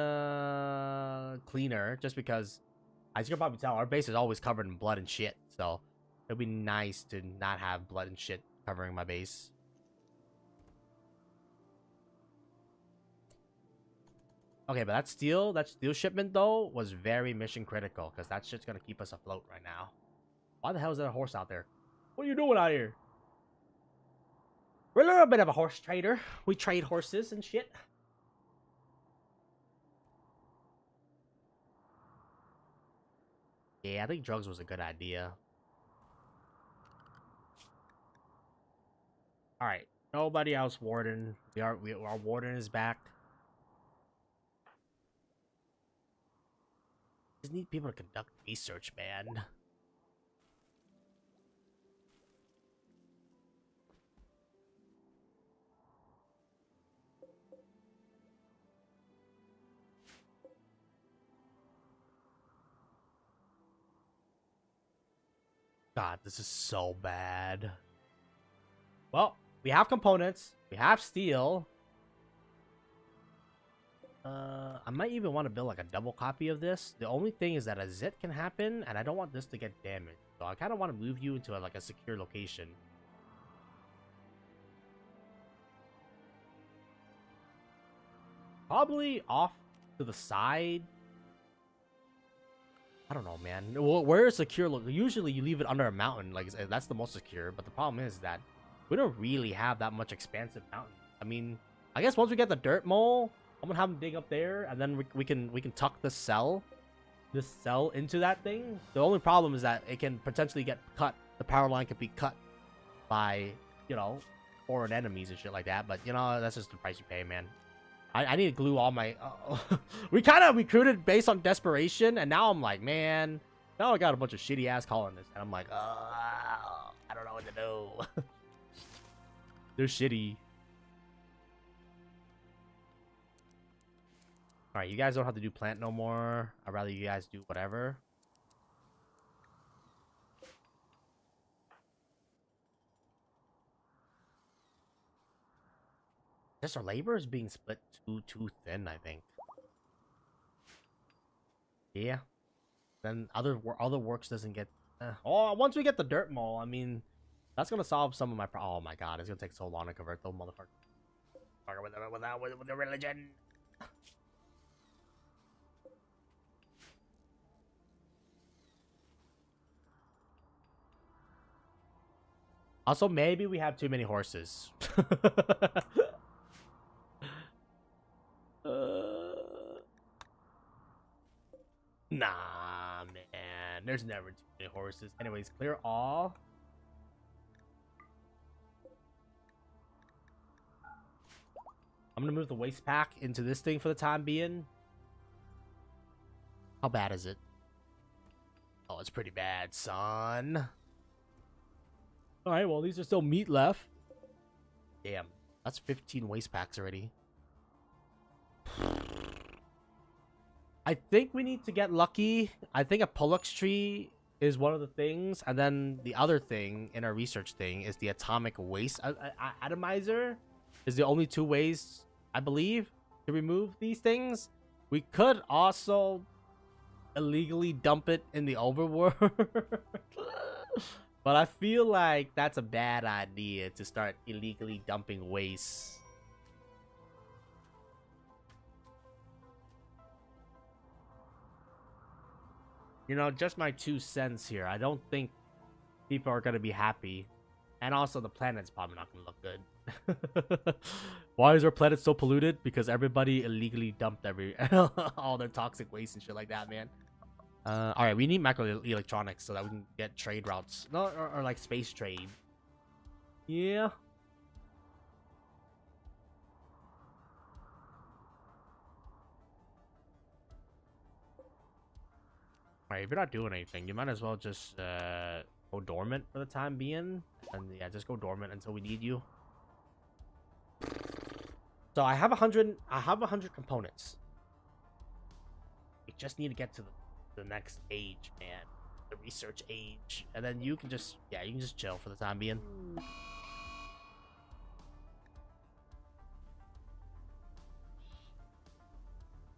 cleaner, just because, as you can probably tell, our base is always covered in blood and shit. So it'd be nice to not have blood and shit covering my base. Okay, but that steel shipment though was very mission critical because that shit's gonna keep us afloat right now. Why the hell is there a horse out there? What are you doing out here? We're a little bit of a horse trader. We trade horses and shit. Yeah, I think drugs was a good idea. All right, nobody else warden. Our warden is back. Just need people to conduct research, man. God, this is so bad. Well, we have components. We have steel. I might even want to build like a double copy of this. The only thing is that a zit can happen, and I don't want this to get damaged. So I kind of want to move you into like a secure location. Probably off to the side. I don't know, man. Where is secure? Usually you leave it under a mountain. Like, that's the most secure. But the problem is that we don't really have that much expansive mountain. I mean, I guess once we get the dirt mole, I'm gonna have them dig up there, and then we can tuck this cell into that thing. The only problem is that it can potentially get cut. The power line could be cut by, you know, foreign enemies and shit like that. But you know, that's just the price you pay, man. I need to glue all my. We kind of recruited based on desperation, and now I'm like, man, now I got a bunch of shitty ass colonists, and I'm like, I don't know what to do. They're shitty. All right, you guys don't have to do plant no more. I'd rather you guys do whatever. Just our labor is being split too thin, I think. Yeah. Then other works doesn't get. Oh, once we get the dirt mole, I mean, that's gonna solve some of my. Oh my god, it's gonna take so long to convert those motherfuckers. With the religion. Also, maybe we have too many horses. Nah, man. There's never too many horses. Anyways, clear all. I'm gonna move the waste pack into this thing for the time being. How bad is it? Oh, it's pretty bad, son. Alright, well, these are still meat left. Damn, that's 15 waste packs already. I think we need to get lucky. I think a Pollux tree is one of the things. And then the other thing in our research thing is the atomic waste atomizer. Is the only two ways, I believe, to remove these things. We could also illegally dump it in the overworld. But I feel like that's a bad idea to start illegally dumping waste. You know, just my 2 cents here. I don't think people are going to be happy. And also, the planet's probably not going to look good. Why is our planet so polluted? Because everybody illegally dumped all their toxic waste and shit like that, man. Alright, we need microelectronics so that we can get trade routes. No, or like space trade. Yeah. Alright, if you're not doing anything, you might as well just go dormant for the time being. And yeah, just go dormant until we need you. So I have 100 components. We just need to get to the next age, man. The research age. And then you can just chill for the time being.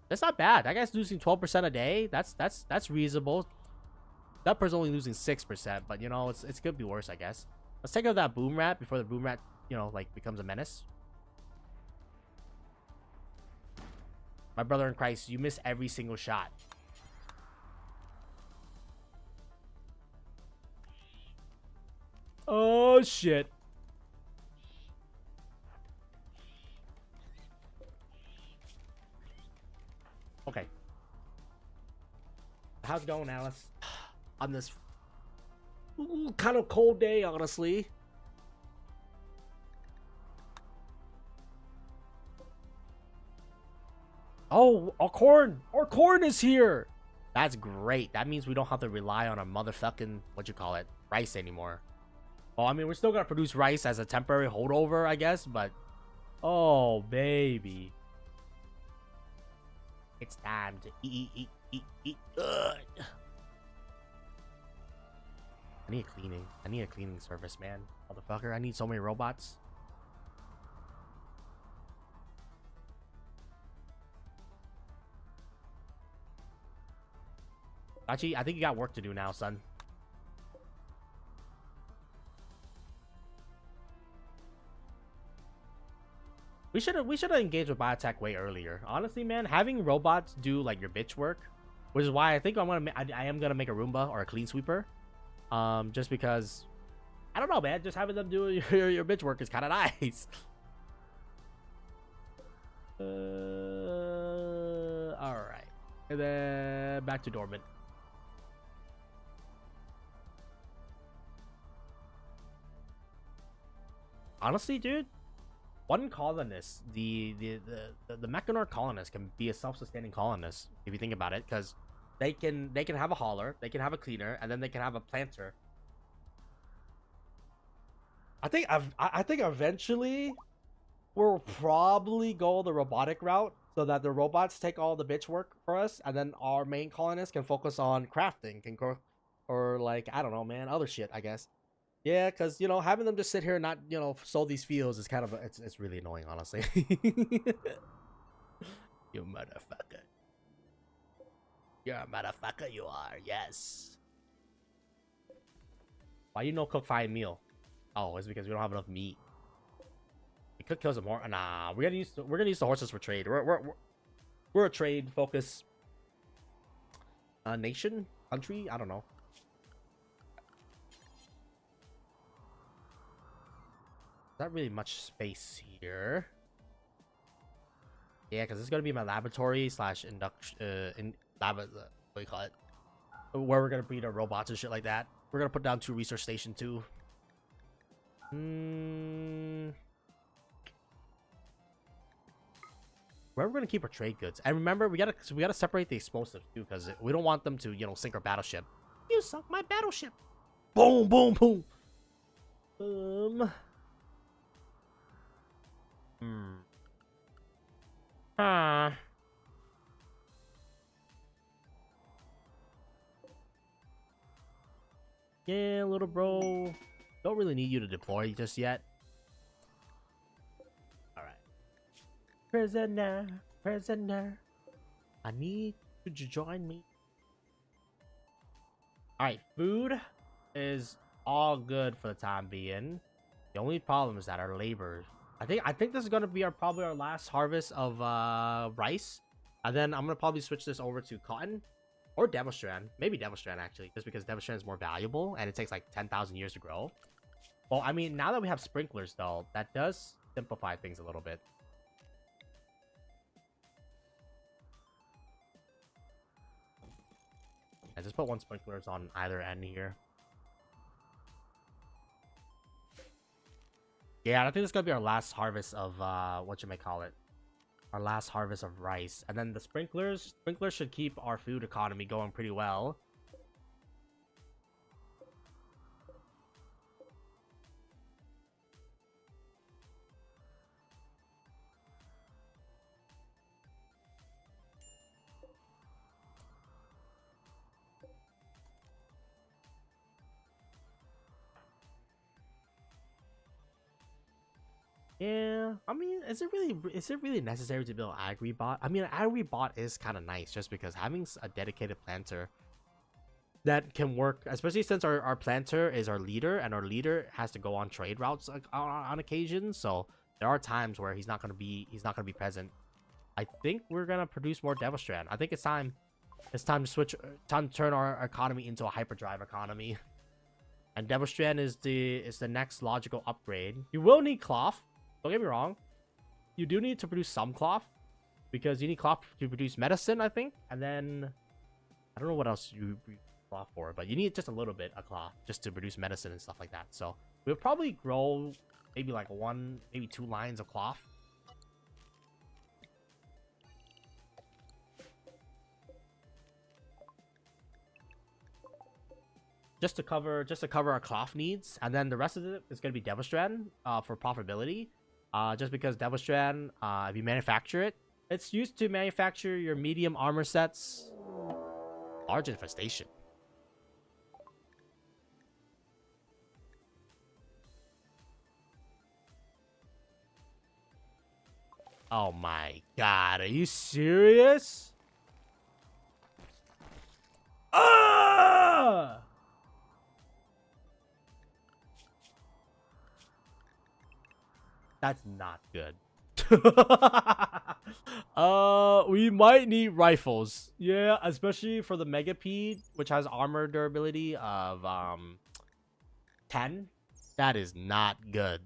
That's not bad. That guy's losing 12% a day. That's reasonable. That person's only losing 6%, but you know, it's gonna be worse, I guess. Let's take out that boom rat before the boom rat, you know, like becomes a menace. My brother in Christ, you miss every single shot. Oh shit. Okay. How's it going, Alice? On this kind of cold day, honestly. Oh, our corn! Our corn is here! That's great. That means we don't have to rely on a motherfucking, rice anymore. Well, I mean, we're still gonna produce rice as a temporary holdover, I guess, but... Oh, baby. It's time to eat good. I need cleaning. I need a cleaning service, man. Motherfucker, I need so many robots. Actually, I think you got work to do now, son. We should have engaged with biotech way earlier. Honestly, man, having robots do like your bitch work, which is why I think I am gonna make a Roomba or a clean sweeper. Just because I don't know, man. Just having them do your bitch work is kind of nice. All right, and then back to dormant. Honestly, dude, one colonist, the Mechanor colonist can be a self-sustaining colonist if you think about it, because they can have a hauler, they can have a cleaner, and then they can have a planter. I think eventually we'll probably go the robotic route so that the robots take all the bitch work for us, and then our main colonists can focus on crafting, or like, I don't know, man, other shit, I guess. Yeah, because, you know, having them just sit here and not, you know, sow these fields is kind of, it's really annoying, honestly. You motherfucker. You're a motherfucker, you are, yes. Why you no cook fine meal? Oh, it's because we don't have enough meat. We could kill some more. Nah, we're gonna use the horses for trade. We're a trade focused nation, country, I don't know. Not really much space here. Yeah, because this is gonna be my laboratory slash induction what do you call it? Where we're gonna breed our robots and shit like that. We're gonna put down 2 research station too. Where we're gonna keep our trade goods. And remember, we gotta separate the explosives too, because we don't want them to, you know, sink our battleship. You sunk my battleship. Boom, boom, boom. Yeah, little bro. Don't really need you to deploy just yet. Alright. Prisoner, prisoner. I need you to join me. Alright, food is all good for the time being. The only problem is that our labor. I think this is gonna be probably our last harvest of rice. And then I'm gonna probably switch this over to cotton. Or Devilstrand. Maybe Devilstrand, actually. Just because Devilstrand is more valuable. And it takes like 10,000 years to grow. Well, I mean, now that we have sprinklers, though, that does simplify things a little bit. I just put 1 sprinklers on either end here. Yeah, I think this is going to be our last harvest of, whatchamacallit. Our last harvest of rice. And then the sprinklers should keep our food economy going pretty well. Yeah, I mean, is it really necessary to build an agribot? I mean, an agribot is kind of nice just because having a dedicated planter that can work, especially since our planter is our leader, and our leader has to go on trade routes on occasion. So there are times where he's not gonna be present. I think we're gonna produce more Devilstrand. I think it's time. It's time to switch. Time to turn our economy into a hyperdrive economy. And Devilstrand is the next logical upgrade. You will need cloth. Don't get me wrong. You do need to produce some cloth, because you need cloth to produce medicine, I think. And then I don't know what else you cloth for, but you need just a little bit of cloth just to produce medicine and stuff like that. So we'll probably grow maybe like 1, maybe 2 lines of cloth. Just to cover our cloth needs, and then the rest of it is going to be Devilstrand for profitability. Just because Devilstrand, if you manufacture it, it's used to manufacture your medium armor sets. Large infestation. Oh my god, are you serious? Ah! That's not good. We might need rifles. Yeah, especially for the Megapede, which has armor durability of 10. That is not good.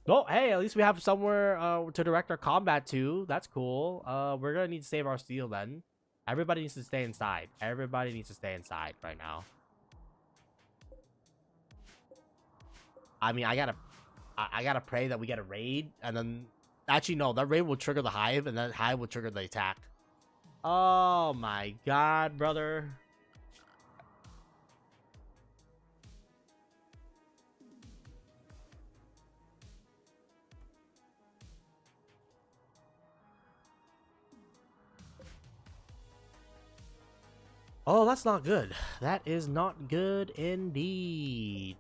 Well, hey, at least we have somewhere to direct our combat to. That's cool. We're gonna need to save our steel then. Everybody needs to stay inside. Everybody needs to stay inside right now. I mean, I gotta pray that we get a raid, and then actually no, that raid will trigger the hive, and that hive will trigger the attack. Oh my god, brother. Oh, that's not good. That is not good indeed.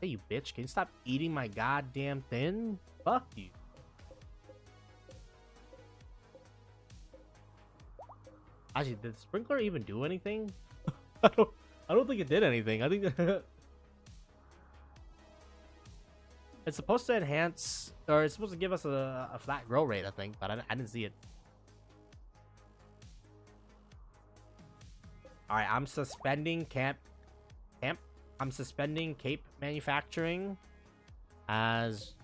Hey, you bitch. Can you stop eating my goddamn thing? Fuck you. Actually, did the sprinkler even do anything? I don't think it did anything. I think it's supposed to enhance, or it's supposed to give us a flat grow rate, I think, but I didn't see it. Alright, I'm suspending camp. I'm suspending cape manufacturing as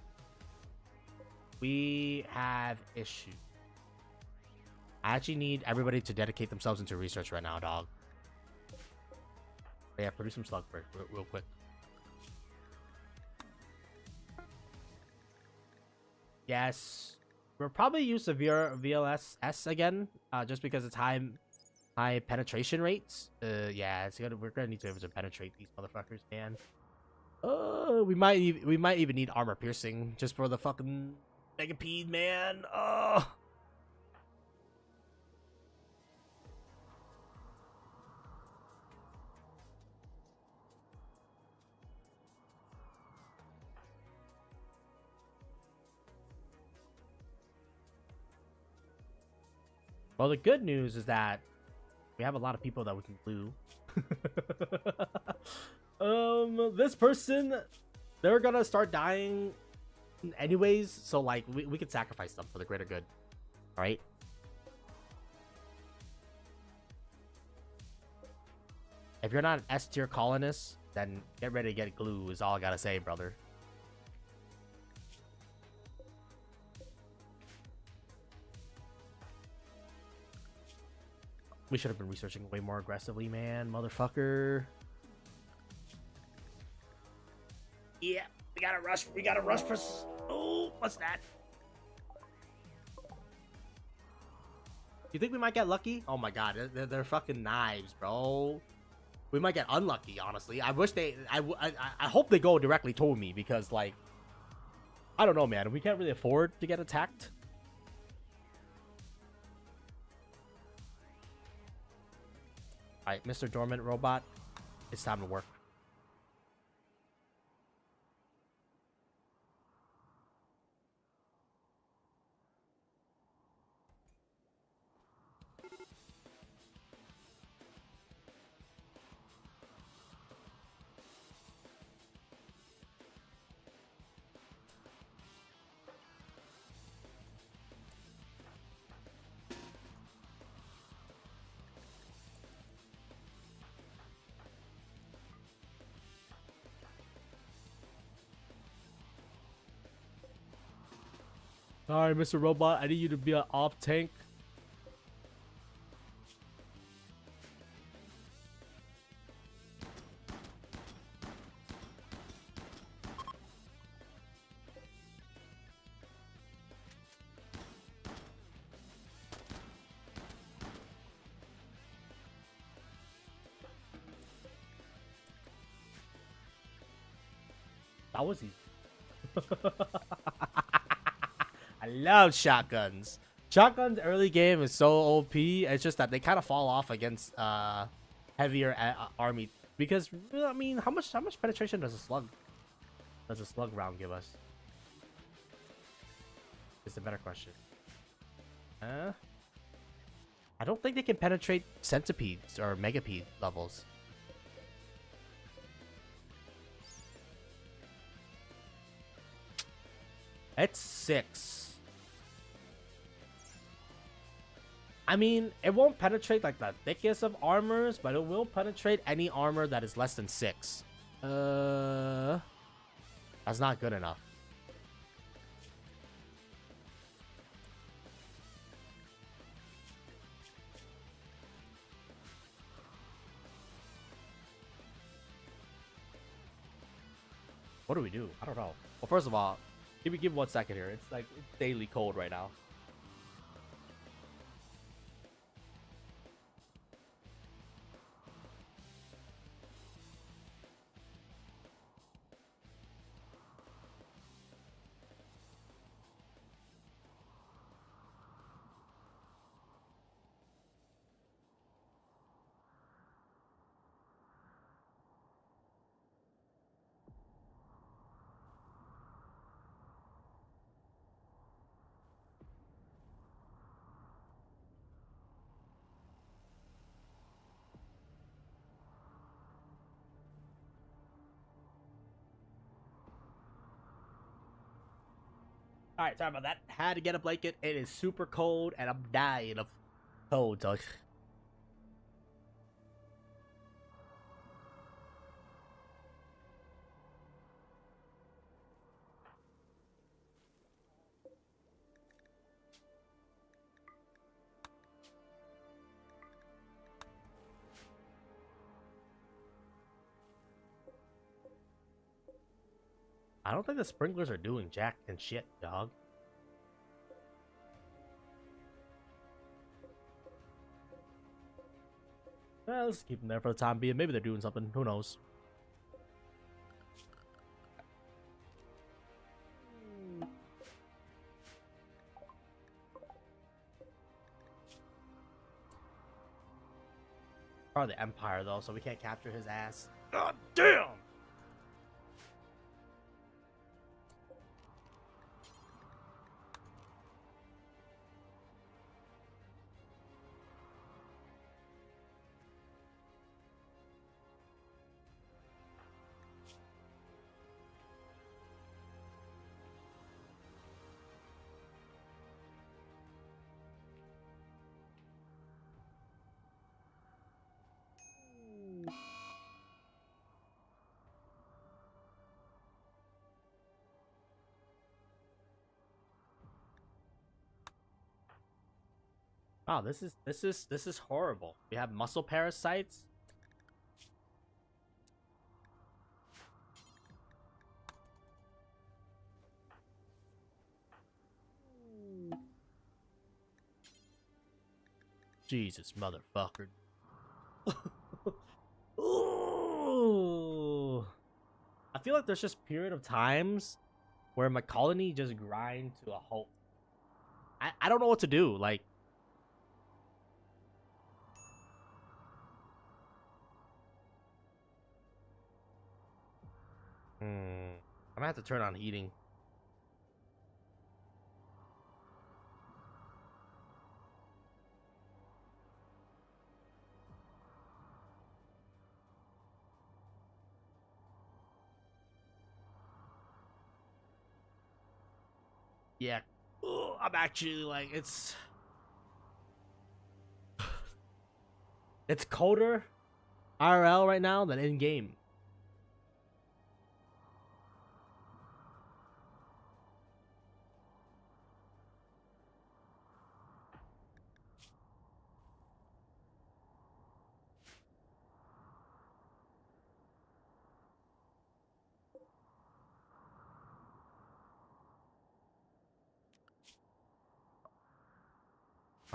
we have issues. I actually need everybody to dedicate themselves into research right now, dog. Yeah, produce some slug bird real quick. Yes, we'll probably use the VLSS again, just because it's high penetration rates. Yeah, we're gonna need to be able to penetrate these motherfuckers, man. We might even need armor piercing just for the fucking megapede, man. Oh. Well, the good news is that we have a lot of people that we can glue. This person, they're gonna start dying anyways, so like we could sacrifice them for the greater good. All right. If you're not an S tier colonist, then get ready to get glue. Is all I gotta say, brother. We should have been researching way more aggressively, man, motherfucker. Yeah, we gotta rush. We gotta rush for. Oh, what's that? You think we might get lucky? Oh my god, they're fucking knives, bro. We might get unlucky, honestly. I wish they. I hope they go directly toward me because, like, I don't know, man. We can't really afford to get attacked. Alright, Mr. Dormant Robot, it's time to work. Alright, Mr. Robot, I need you to be an off tank. That was easy. I love shotguns. Shotguns early game is so OP. It's just that they kind of fall off against heavier army because I mean, how much penetration does a slug round give us? Is the better question. I don't think they can penetrate centipedes or megapede levels. It's 6. I mean, it won't penetrate like the thickest of armors, but it will penetrate any armor that is less than 6. That's not good enough. What do we do? I don't know. Well, first of all, give me 1 second here. It's like it's daily cold right now. All right, sorry about that. Had to get a blanket. It is super cold, and I'm dying of cold. So I don't think the sprinklers are doing jack and shit, dog. Well, let's keep them there for the time being. Maybe they're doing something. Who knows? Probably the Empire, though, so we can't capture his ass. God damn! Wow, this is horrible. We have muscle parasites. Jesus, motherfucker. Ooh. I feel like there's just period of times where my colony just grind to a halt. I don't know what to do. Like, I'm gonna have to turn on heating. Yeah. Ooh, I'm actually like it's colder IRL right now than in game.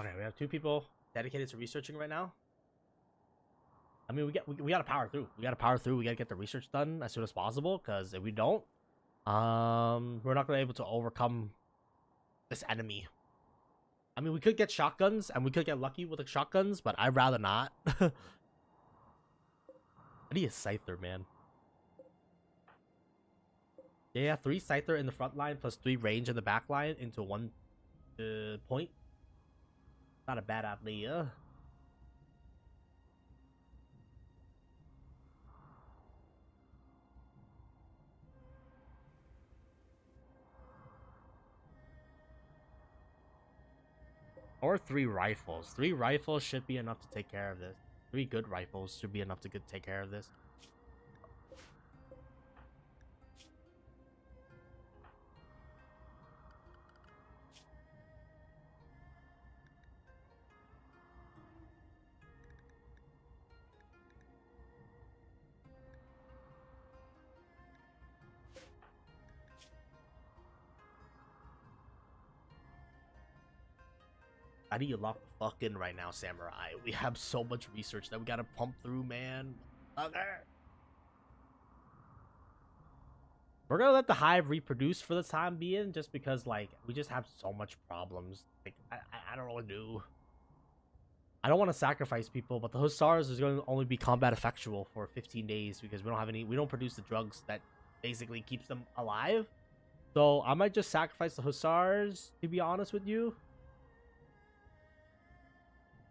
Okay, we have 2 people dedicated to researching right now. I mean, we gotta power through. We gotta power through. We gotta get the research done as soon as possible. Because if we don't, we're not gonna be able to overcome this enemy. I mean, we could get shotguns and we could get lucky with the shotguns, but I'd rather not. I need a scyther, man. Yeah, 3 scyther in the front line plus 3 range in the back line into 1 point. Not a bad idea. Or 3 rifles. 3 rifles should be enough to take care of this. 3 good rifles should be enough to take care of this. I need to lock the fuck in right now, Samurai. We have so much research that we gotta pump through, man. Okay. We're gonna let the hive reproduce for the time being, just because, like, we just have so much problems. Like, I don't know what to do. I don't want to sacrifice people, but the Hussars is going to only be combat effectual for 15 days because we don't have any. We don't produce the drugs that basically keeps them alive. So I might just sacrifice the Hussars, to be honest with you.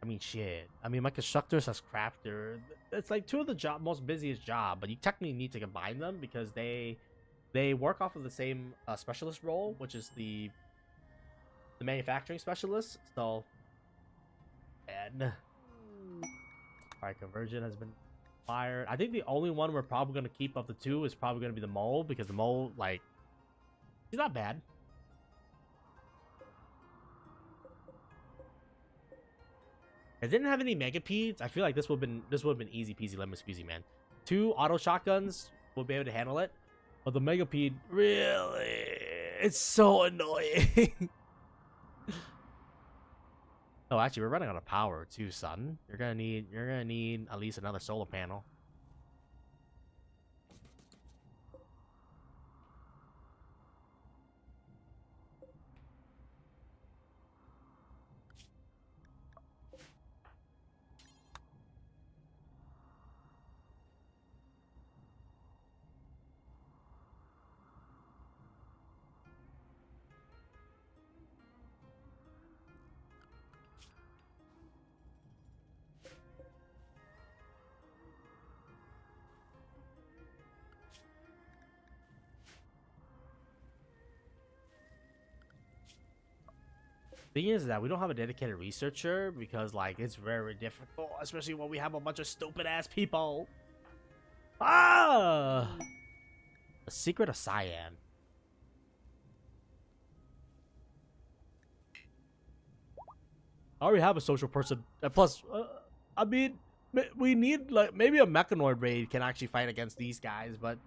I mean, shit. I mean, my constructor says crafter. It's like 2 of the most busiest job, but you technically need to combine them because they work off of the same specialist role, which is the manufacturing specialist. So, and alright, conversion has been fired. I think the only one we're probably gonna keep of the 2 is probably gonna be the mole, because the mole, like, he's not bad. I didn't have any megapedes. I feel like this would have been easy peasy lemon squeezy, man. 2 auto shotguns will be able to handle it, but the megapede, really, it's so annoying. Oh, actually, we're running out of power too, son. You're gonna need at least another solar panel. Thing is that we don't have a dedicated researcher because, like, it's very difficult, especially when we have a bunch of stupid ass people. Ah, the secret of cyan. I already have a social person, and plus, I mean, we need, like, maybe a mechanoid raid can actually fight against these guys, but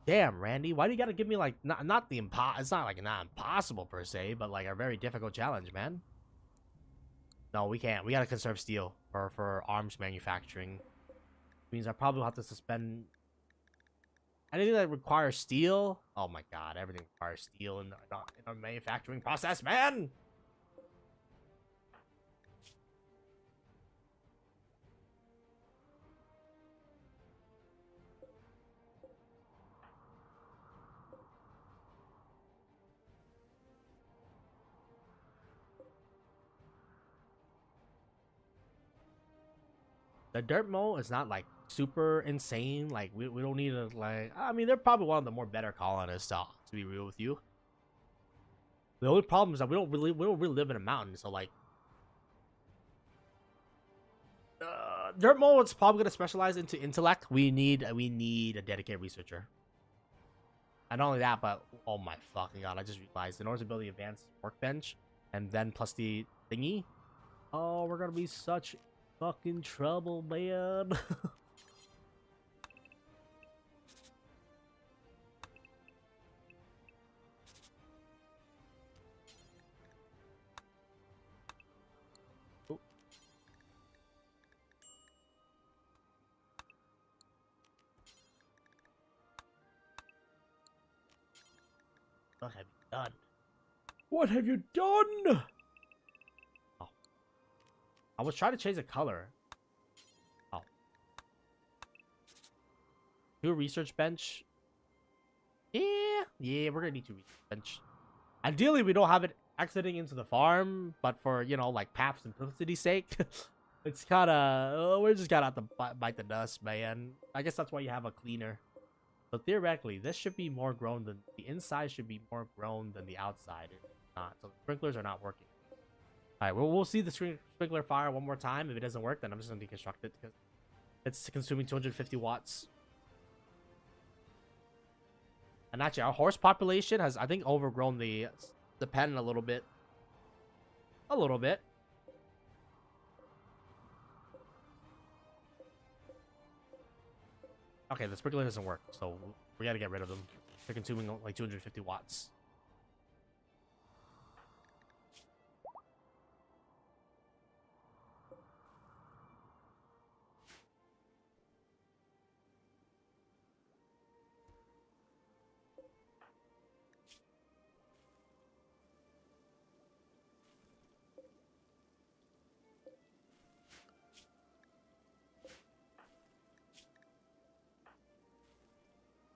damn, Randy, why do you gotta give me, like, not the it's not like not impossible per se, but like a very difficult challenge, man. No, we can't. We gotta conserve steel for arms manufacturing. Means I probably will have to suspend anything that requires steel. Oh my god, everything requires steel in our manufacturing process, man. The dirt mold is not like super insane. Like we don't need to, like, I mean, they're probably one of the more better colonists, to be real with you. The only problem is that we don't really live in a mountain, so like dirt mold is probably gonna specialize into intellect. We need a dedicated researcher. And not only that, but oh my fucking god, I just realized in order to build the advanced workbench and then plus the thingy, oh, we're gonna be such fucking trouble, man. Oh, what have you done? What have you done? Oh, I was trying to change the color. Oh, do a research bench. Yeah, we're gonna need to research bench. Ideally, we don't have it exiting into the farm, but for, you know, like, path simplicity's sake, it's kind of, we're just gotta have to bite the dust, man. I guess that's why you have a cleaner. So theoretically, this should be more grown than the inside should be more grown than the outside. not. So the sprinklers are not working. All right, we'll see the sprinkler fire one more time. If it doesn't work, then I'm just gonna deconstruct it because it's consuming 250 watts. And actually, our horse population has, I think, overgrown the pen a little bit. A little bit. Okay, the sprinkler doesn't work, so we gotta get rid of them. They're consuming like 250 watts.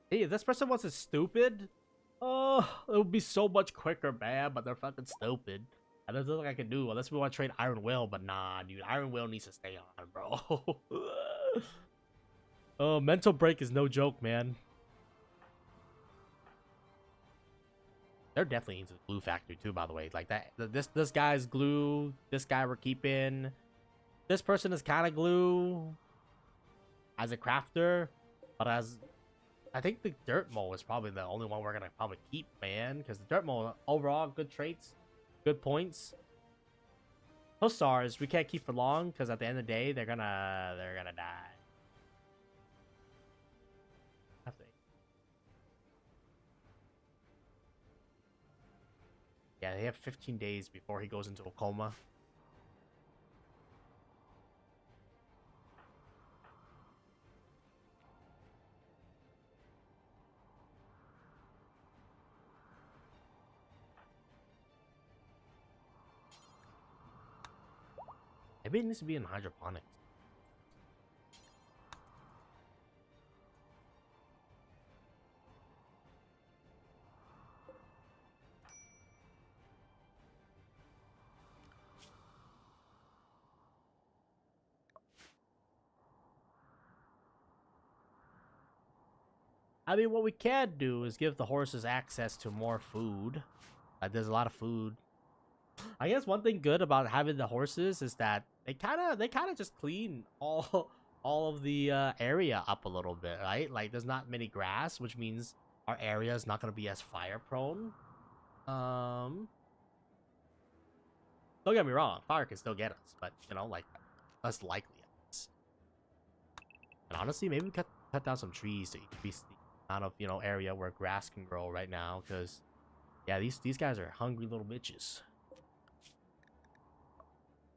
Hey, if this person wasn't stupid, oh, it would be so much quicker, man. But they're fucking stupid. And there's nothing I can do unless we want to trade Iron Will. But nah, dude, Iron Will needs to stay on, bro. Oh, mental break is no joke, man. They're definitely into the glue factory too, by the way. Like that, this guy's glue. This guy we're keeping. This person is kind of glue as a crafter, but as I think the dirt mole is probably the only one we're gonna probably keep, man. Because the dirt mole overall good traits, good points. Hussars we can't keep for long because at the end of the day they're gonna die. Yeah, they have 15 days before he goes into a coma. Maybe it needs to be in hydroponics. I mean, what we can do is give the horses access to more food. There's a lot of food. I guess one thing good about having the horses is that they kind of just clean all of the area up a little bit, right? Like there's not many grass, which means our area is not gonna be as fire prone. Um, don't get me wrong, fire can still get us, but you know, like less likely. And honestly, maybe we cut down some trees to increase the amount of area where grass can grow right now, because yeah, these guys are hungry little bitches.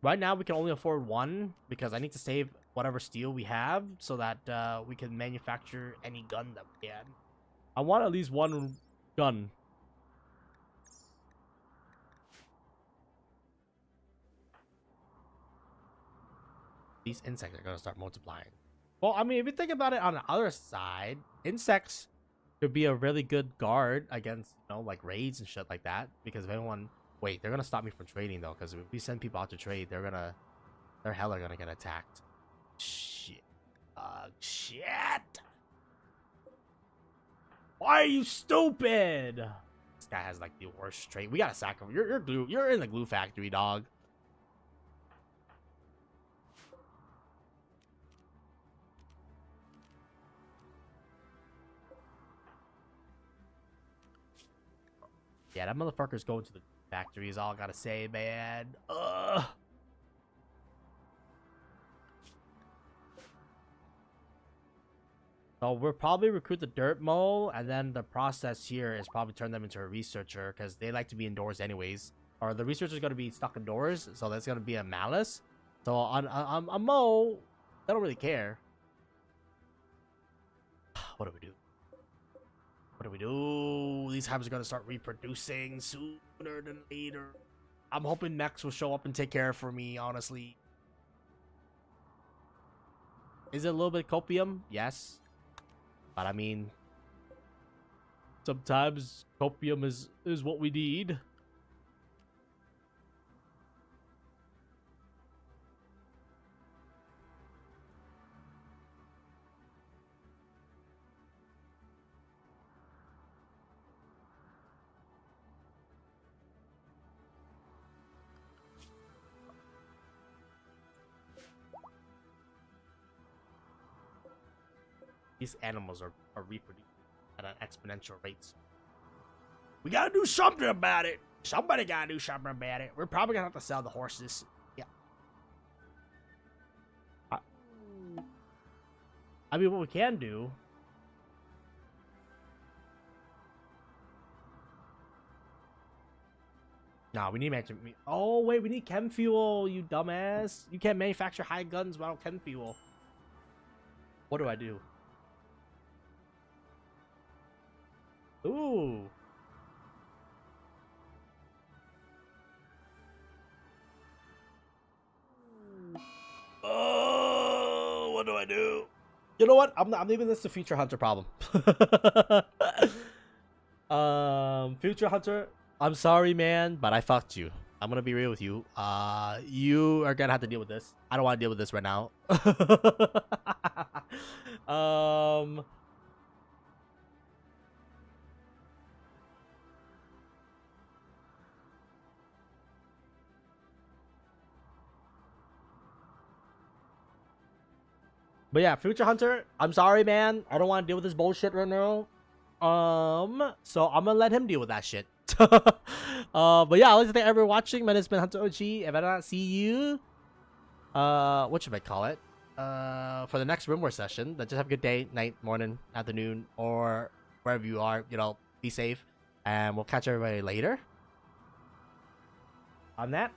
Right now, we can only afford one because I need to save whatever steel we have so that we can manufacture any gun that we can. I want at least one gun. These insects are going to start multiplying. Well, I mean, if you think about it on the other side, insects could be a really good guard against, like raids and shit like that. Because if anyone... Wait, they're going to stop me from trading, though. Because if we send people out to trade, they're hella going to get attacked. Shit. Shit. Why are you stupid? This guy has, like, the worst trait. We got to sack him. You're in the glue factory, dog. Yeah, that motherfucker's going to the factory is all I gotta say, man. Ugh. So we'll probably recruit the dirt mole, and then the process here is probably turn them into a researcher, because they like to be indoors anyways. Or the researcher's gonna be stuck indoors, so that's gonna be a malice. So on a mole, they don't really care. What do we do? What do we do? These hives are gonna start reproducing sooner than later. I'm hoping Max will show up and take care for me, honestly. Is it a little bit copium? Yes. But I mean, sometimes copium is what we need. these animals are reproducing at an exponential rate. We gotta do something about it. Somebody gotta do something about it. We're probably gonna have to sell the horses. Yeah. I mean, what we can do. Nah, we need Oh wait, we need chem fuel. You dumbass! You can't manufacture high guns without chem fuel. What do I do? Ooh. Oh, what do I do? You know what? I'm leaving this to Future Hunter problem. Future Hunter, I'm sorry, man, but I fucked you. I'm gonna be real with you. You are gonna have to deal with this. I don't want to deal with this right now. But yeah, Future Hunter, I'm sorry, man. I don't want to deal with this bullshit right now. So I'm gonna let him deal with that shit. But yeah, I'd like to thank everyone watching. My name's been Hunter OG. If I don't see you, what should I call it? For the next RimWorld session, just have a good day, night, morning, afternoon, or wherever you are. You know, be safe, and we'll catch everybody later. On that,